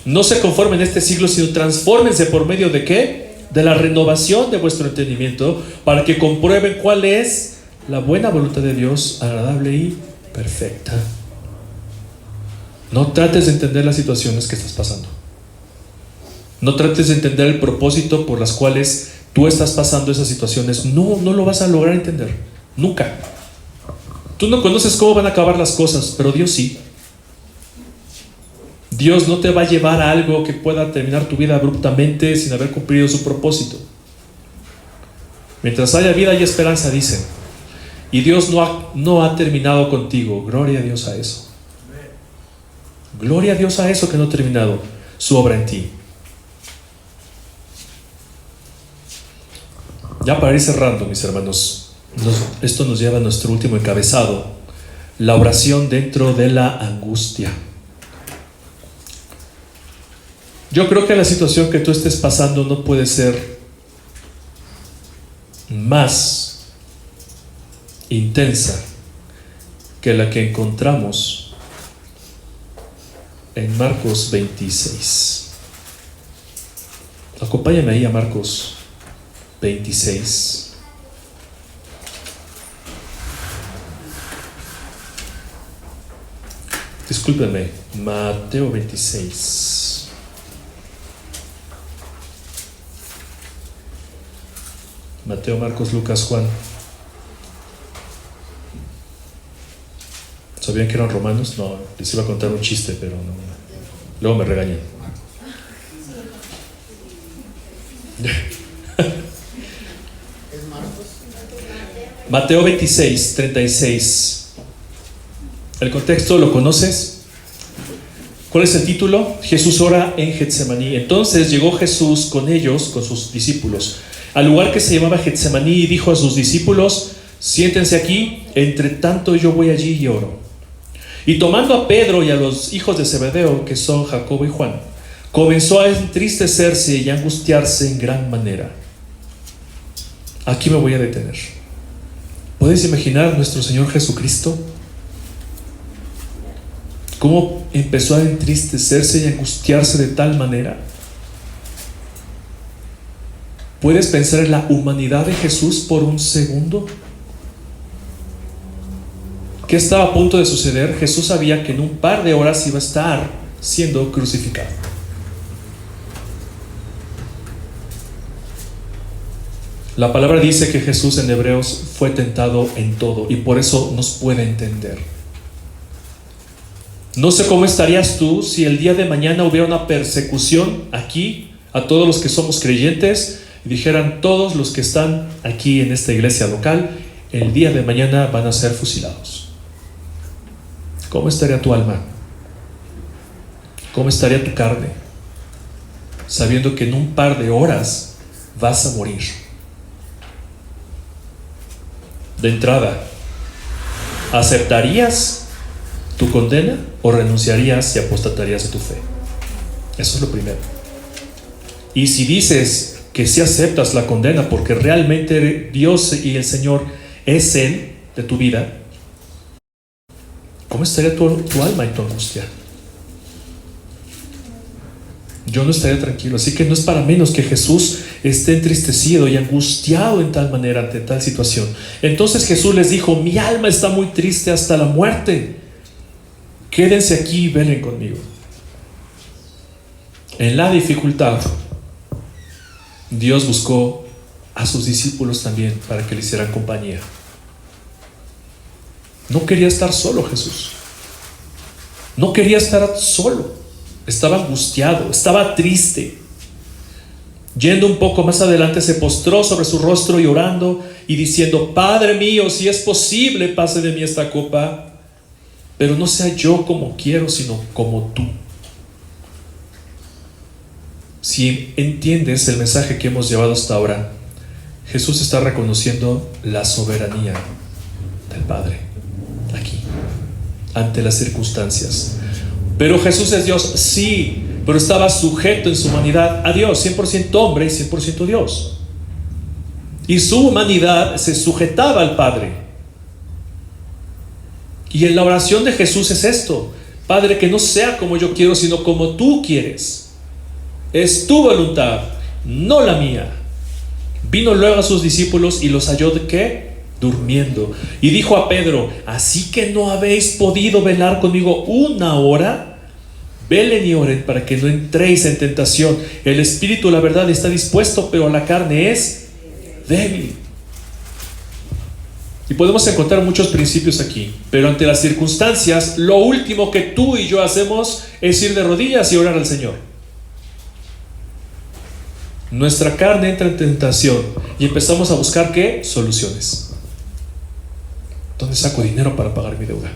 No se conformen en este siglo, sino transfórmense por medio de ¿qué? De la renovación de vuestro entendimiento, para que comprueben cuál es la buena voluntad de Dios, agradable y perfecta. No trates de entender las situaciones que estás pasando. No trates de entender el propósito por las cuales tú estás pasando esas situaciones. No lo vas a lograr entender. Nunca. Tú no conoces cómo van a acabar las cosas, pero Dios sí. Dios no te va a llevar a algo que pueda terminar tu vida abruptamente sin haber cumplido su propósito. Mientras haya vida y esperanza, dicen. Y Dios no ha terminado contigo. Gloria a Dios a eso. Gloria a Dios a eso que no ha terminado su obra en ti. Ya para ir cerrando, mis hermanos, esto nos lleva a nuestro último encabezado: la oración dentro de la angustia. Yo creo que la situación que tú estés pasando no puede ser más intensa que la que encontramos en Marcos 26. Acompáñame ahí a Marcos 26. Discúlpenme, Mateo 26. Mateo, Marcos, Lucas, Juan. ¿Sabían que eran romanos? No, les iba a contar un chiste, pero no. Luego me regañan. Mateo 26:36. ¿El contexto lo conoces? ¿Cuál es el título? Jesús ora en Getsemaní. Entonces llegó Jesús con ellos, con sus discípulos, al lugar que se llamaba Getsemaní, y dijo a sus discípulos: siéntense aquí, entre tanto yo voy allí y oro. Y tomando a Pedro y a los hijos de Zebedeo, que son Jacobo y Juan, comenzó a entristecerse y a angustiarse en gran manera. Aquí me voy a detener. ¿Puedes imaginar nuestro Señor Jesucristo? ¿Cómo empezó a entristecerse y a angustiarse de tal manera? ¿Puedes pensar en la humanidad de Jesús por un segundo? ¿Qué estaba a punto de suceder? Jesús sabía que en un par de horas iba a estar siendo crucificado. La palabra dice que Jesús en Hebreos fue tentado en todo, y por eso nos puede entender. No sé cómo estarías tú si el día de mañana hubiera una persecución aquí a todos los que somos creyentes y dijeran: todos los que están aquí en esta iglesia local, el día de mañana van a ser fusilados. ¿Cómo estaría tu alma? ¿Cómo estaría tu carne? Sabiendo que en un par de horas vas a morir. De entrada, ¿aceptarías tu condena o renunciarías y apostatarías de tu fe? Eso es lo primero. Y si dices que sí aceptas la condena porque realmente Dios y el Señor es Él de tu vida, ¿cómo estaría tu alma en tu angustia? Yo no estaría tranquilo. Así que no es para menos que Jesús esté entristecido y angustiado en tal manera ante tal situación. Entonces Jesús les dijo: mi alma está muy triste hasta la muerte. Quédense aquí y velen conmigo. En la dificultad, Dios buscó a sus discípulos también para que le hicieran compañía. No quería estar solo Jesús. No quería estar solo. Estaba angustiado, estaba triste. Yendo un poco más adelante, se postró sobre su rostro y orando y diciendo: Padre mío, si es posible, pase de mí esta copa, pero no sea yo como quiero, sino como tú. Si entiendes el mensaje que hemos llevado hasta ahora, Jesús está reconociendo la soberanía del Padre aquí, ante las circunstancias. Pero Jesús es Dios, sí, pero estaba sujeto en su humanidad a Dios, 100% hombre y 100% Dios. Y su humanidad se sujetaba al Padre. Y en la oración de Jesús es esto: Padre, que no sea como yo quiero, sino como tú quieres. Es tu voluntad, no la mía. Vino luego a sus discípulos y los halló ¿de qué? Durmiendo. Y dijo a Pedro: ¿así que no habéis podido velar conmigo una hora? Velen y oren para que no entréis en tentación. El espíritu, la verdad, está dispuesto, pero la carne es débil. Y podemos encontrar muchos principios aquí, pero ante las circunstancias, lo último que tú y yo hacemos es ir de rodillas y orar al Señor. Nuestra carne entra en tentación y empezamos a buscar ¿qué? Soluciones. ¿Dónde saco dinero para pagar mi deuda?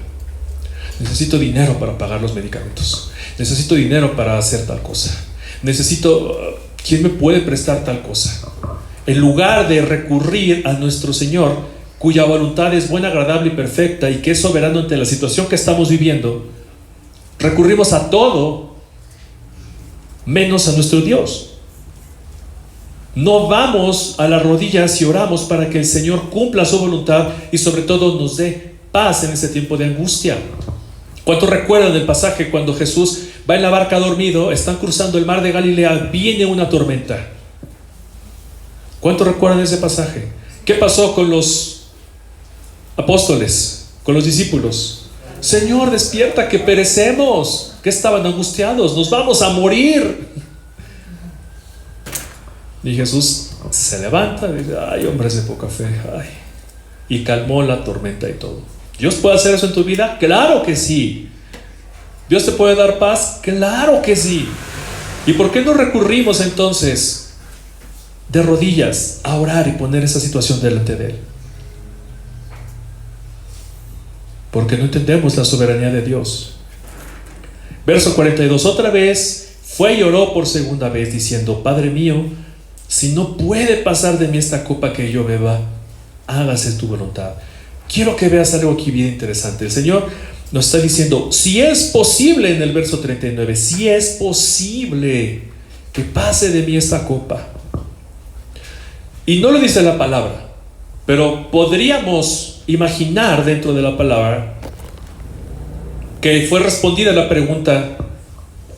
Necesito dinero para pagar los medicamentos. Necesito dinero para hacer tal cosa. ¿Quién me puede prestar tal cosa? En lugar de recurrir a nuestro Señor, cuya voluntad es buena, agradable y perfecta, y que es soberano ante la situación que estamos viviendo, recurrimos a todo menos a nuestro Dios. No vamos a las rodillas y oramos para que el Señor cumpla su voluntad y sobre todo nos dé paz en ese tiempo de angustia. ¿Cuántos recuerdan el pasaje cuando Jesús va en la barca dormido? Están cruzando el mar de Galilea, viene una tormenta. ¿Cuántos recuerdan ese pasaje? ¿Qué pasó con los apóstoles, con los discípulos? Señor, despierta, que perecemos. Que estaban angustiados, nos vamos a morir. Y Jesús se levanta y dice: ay, hombres de poca fe, ay. Y calmó la tormenta y todo. ¿Dios puede hacer eso en tu vida? Claro que sí. ¿Dios te puede dar paz? Claro que sí. ¿Y por qué no recurrimos entonces de rodillas a orar y poner esa situación delante de Él? Porque no entendemos la soberanía de Dios. Verso 42, otra vez fue y oró por segunda vez diciendo: Padre mío, si no puede pasar de mí esta copa que yo beba, hágase tu voluntad. Quiero que veas algo aquí bien interesante. El Señor nos está diciendo, si es posible, en el verso 39, si es posible que pase de mí esta copa. Y no lo dice la palabra, pero podríamos imaginar dentro de la palabra que fue respondida la pregunta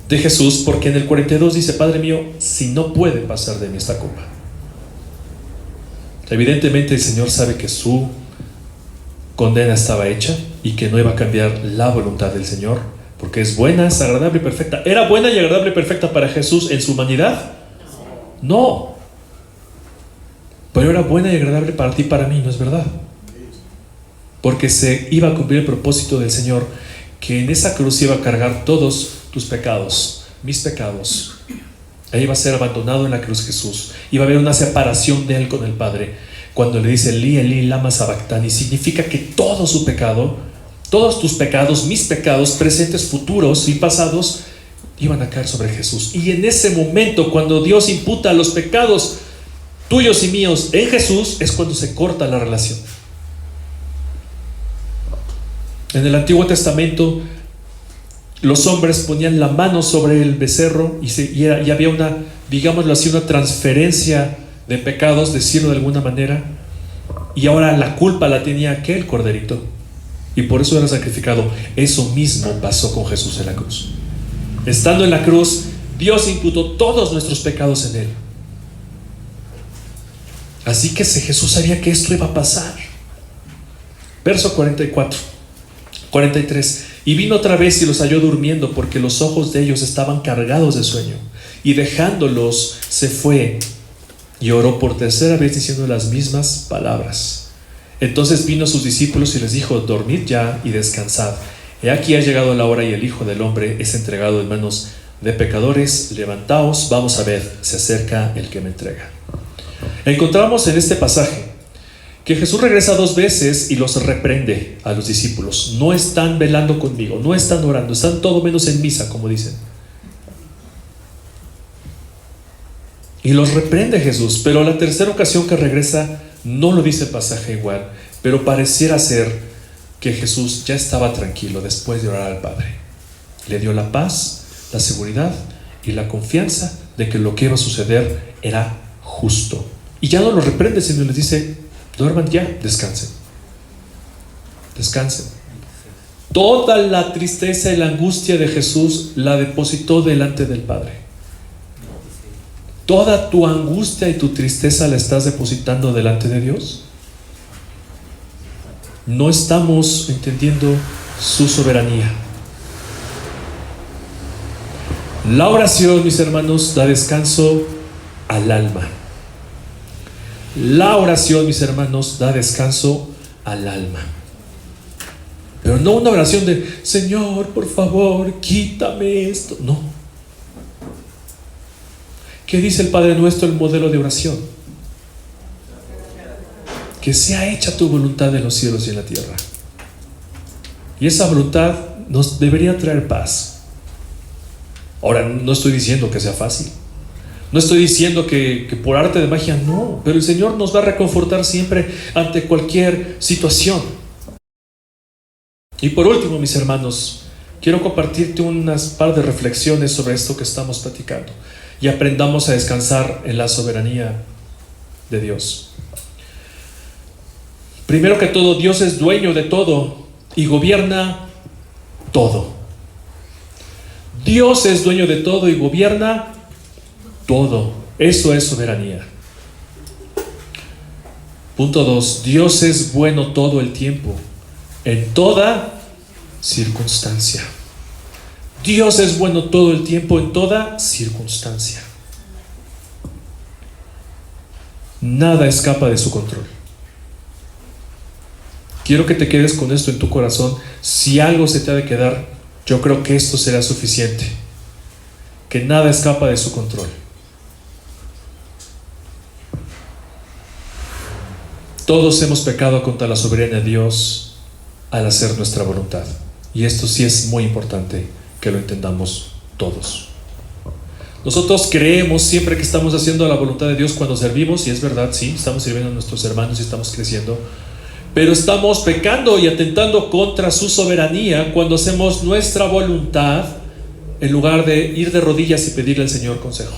de Jesús, porque en el 42 dice: Padre mío, si no puede pasar de mí esta copa. Evidentemente el Señor sabe que su condena estaba hecha y que no iba a cambiar la voluntad del Señor, porque es buena, es agradable y perfecta. ¿Era buena y agradable y perfecta para Jesús en su humanidad? No. Pero era buena y agradable para ti y para mí, ¿no es verdad? Porque se iba a cumplir el propósito del Señor, que en esa cruz iba a cargar todos tus pecados, mis pecados. Ahí iba a ser abandonado en la cruz Jesús. Iba a haber una separación de Él con el Padre. Cuando le dice Eli, Eli, lama sabactani, significa que todo su pecado, todos tus pecados, mis pecados, presentes, futuros y pasados, iban a caer sobre Jesús. Y en ese momento, cuando Dios imputa los pecados tuyos y míos en Jesús, es cuando se corta la relación. En el Antiguo Testamento, los hombres ponían la mano sobre el becerro y había una, digámoslo así, una transferencia de pecados, decirlo de alguna manera, y ahora la culpa la tenía aquel corderito y por eso era sacrificado. Eso mismo pasó con Jesús en la cruz. Estando en la cruz, Dios imputó todos nuestros pecados en Él. Así que Jesús sabía que esto iba a pasar. Verso 43. Y vino otra vez y los halló durmiendo, porque los ojos de ellos estaban cargados de sueño. Y dejándolos se fue y oró por tercera vez diciendo las mismas palabras. Entonces vino a sus discípulos y les dijo: dormid ya y descansad. He aquí ha llegado la hora y el Hijo del Hombre es entregado en manos de pecadores. Levantaos, vamos a ver, se acerca el que me entrega. Encontramos en este pasaje que Jesús regresa 2 veces y los reprende a los discípulos. No están velando conmigo, no están orando, están todo menos en misa, como dicen. Y los reprende Jesús, pero la tercera ocasión que regresa no lo dice el pasaje igual, pero pareciera ser que Jesús ya estaba tranquilo después de orar al Padre. Le dio la paz, la seguridad y la confianza de que lo que iba a suceder era justo. Y ya no los reprende, sino les dice: duerman ya, descansen. Descansen. Toda la tristeza y la angustia de Jesús la depositó delante del Padre. Toda tu angustia y tu tristeza la estás depositando delante de Dios. No estamos entendiendo su soberanía. La oración, mis hermanos, da descanso al alma. La oración, mis hermanos, da descanso al alma. Pero no una oración de: Señor, por favor, quítame esto. No. ¿Qué dice el Padre Nuestro, el modelo de oración? Que sea hecha tu voluntad en los cielos y en la tierra. Y esa voluntad nos debería traer paz. Ahora, no estoy diciendo que sea fácil. No estoy diciendo que por arte de magia, no. Pero el Señor nos va a reconfortar siempre ante cualquier situación. Y por último, mis hermanos, quiero compartirte unas par de reflexiones sobre esto que estamos platicando. Y aprendamos a descansar en la soberanía de Dios. Primero que todo, Dios es dueño de todo y gobierna todo. Dios es dueño de todo y gobierna todo. Eso es soberanía. Punto 2. Dios es bueno todo el tiempo, en toda circunstancia. Dios es bueno todo el tiempo, en toda circunstancia. Nada escapa de su control. Quiero que te quedes con esto en tu corazón. Si algo se te ha de quedar, yo creo que esto será suficiente. Que nada escapa de su control. Todos hemos pecado contra la soberanía de Dios al hacer nuestra voluntad. Y esto sí es muy importante, que lo entendamos todos. Nosotros creemos siempre que estamos haciendo la voluntad de Dios cuando servimos, y es verdad, sí, estamos sirviendo a nuestros hermanos y estamos creciendo, pero estamos pecando y atentando contra su soberanía cuando hacemos nuestra voluntad en lugar de ir de rodillas y pedirle al Señor consejo.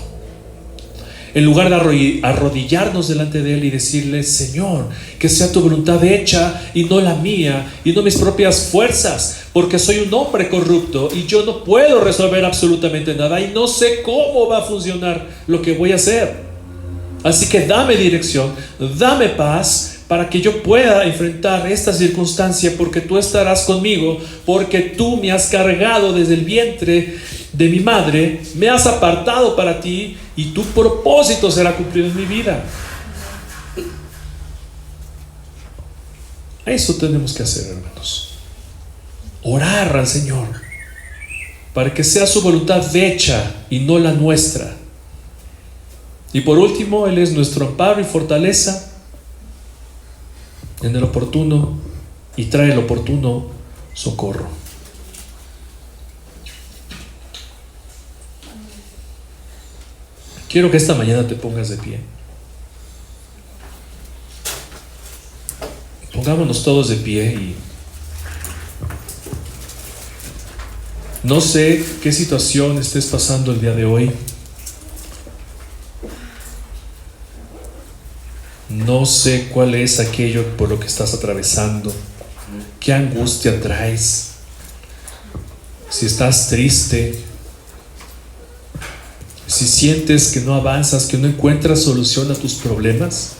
En lugar de arrodillarnos delante de Él y decirle: Señor, que sea tu voluntad hecha y no la mía, y no mis propias fuerzas, porque soy un hombre corrupto y yo no puedo resolver absolutamente nada y no sé cómo va a funcionar lo que voy a hacer. Así que dame dirección, dame paz, para que yo pueda enfrentar esta circunstancia, porque tú estarás conmigo, porque tú me has cargado desde el vientre de mi madre, me has apartado para ti, y tu propósito será cumplido en mi vida. Eso tenemos que hacer, hermanos. Orar al Señor para que sea su voluntad hecha y no la nuestra. Y por último, Él es nuestro amparo y fortaleza en el oportuno, y trae el oportuno socorro. Quiero que esta mañana te pongas de pie. Pongámonos todos de pie. Y no sé qué situación estés pasando el día de hoy. No sé cuál es aquello por lo que estás atravesando. ¿Qué angustia traes? Si estás triste, si sientes que no avanzas, que no encuentras solución a tus problemas,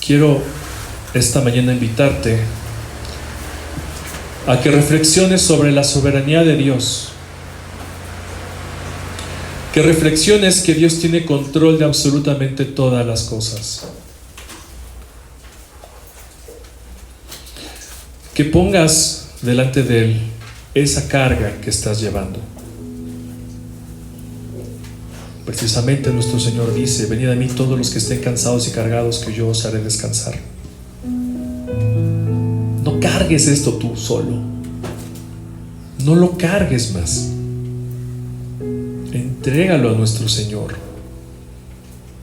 quiero esta mañana invitarte a que reflexiones sobre la soberanía de Dios. Que reflexiones que Dios tiene control de absolutamente todas las cosas. Que pongas delante de Él esa carga que estás llevando. Precisamente nuestro Señor dice: venid a mí todos los que estén cansados y cargados, que yo os haré descansar. No cargues esto tú solo. No lo cargues más. Entrégalo a nuestro Señor.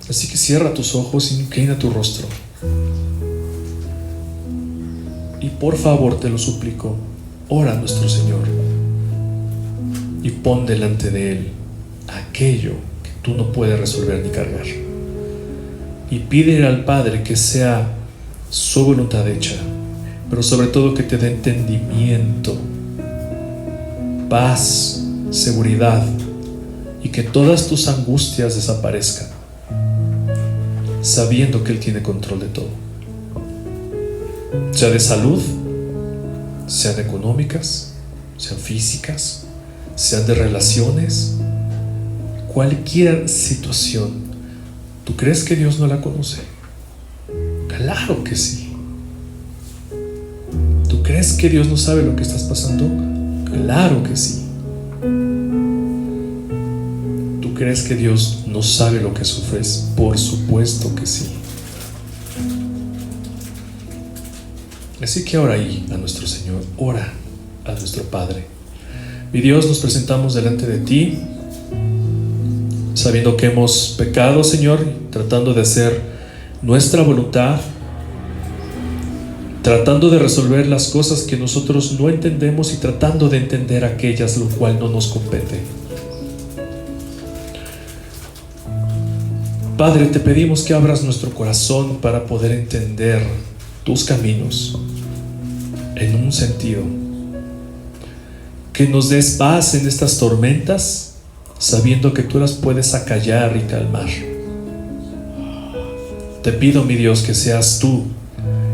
Así que cierra tus ojos y inclina tu rostro. Y por favor, te lo suplico, ora a nuestro Señor y pon delante de Él aquello que tú no puedes resolver ni cargar. Y pídele al Padre que sea su voluntad hecha, pero sobre todo que te dé entendimiento, paz, seguridad, y que todas tus angustias desaparezcan, sabiendo que Él tiene control de todo, sea de salud, sean económicas, sean físicas, sean de relaciones, cualquier situación. ¿Tú crees que Dios no la conoce? Claro que sí. ¿Tú crees que Dios no sabe lo que estás pasando? Claro que sí. ¿Tú crees que Dios no sabe lo que sufres? Por supuesto que sí. Así que ora ahí a nuestro Señor, ora a nuestro Padre. Mi Dios, nos presentamos delante de ti, sabiendo que hemos pecado, Señor, tratando de hacer nuestra voluntad, tratando de resolver las cosas que nosotros no entendemos y tratando de entender aquellas lo cual no nos compete. Padre, te pedimos que abras nuestro corazón para poder entender tus caminos en un sentido, que nos des paz en estas tormentas, sabiendo que tú las puedes acallar y calmar. Te pido, mi Dios, que seas tú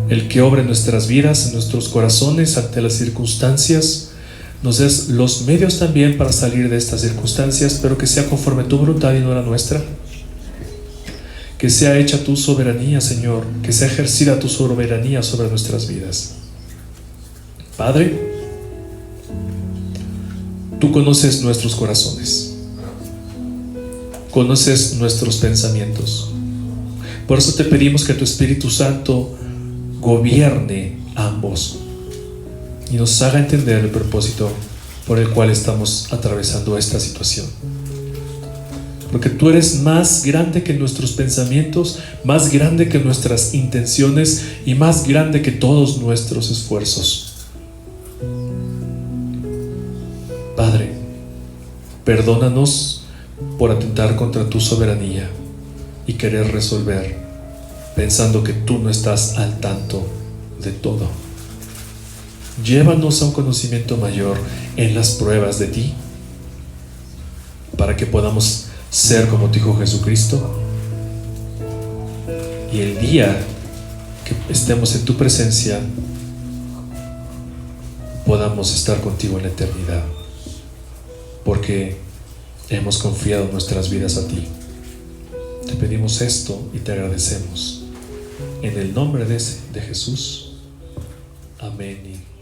el que obre en nuestras vidas, en nuestros corazones, ante las circunstancias. Nos des los medios también para salir de estas circunstancias, pero que sea conforme a tu voluntad y no la nuestra. Que sea hecha tu soberanía, Señor, que sea ejercida tu soberanía sobre nuestras vidas. Padre, tú conoces nuestros corazones, conoces nuestros pensamientos. Por eso te pedimos que tu Espíritu Santo gobierne ambos y nos haga entender el propósito por el cual estamos atravesando esta situación. Porque tú eres más grande que nuestros pensamientos, más grande que nuestras intenciones y más grande que todos nuestros esfuerzos. Padre, perdónanos por atentar contra tu soberanía y querer resolver pensando que tú no estás al tanto de todo. Llévanos a un conocimiento mayor en las pruebas de ti, para que podamos ser como tu Hijo Jesucristo, y el día que estemos en tu presencia podamos estar contigo en la eternidad, porque hemos confiado nuestras vidas a ti. Te pedimos esto y te agradecemos en el nombre de Jesús. Amén.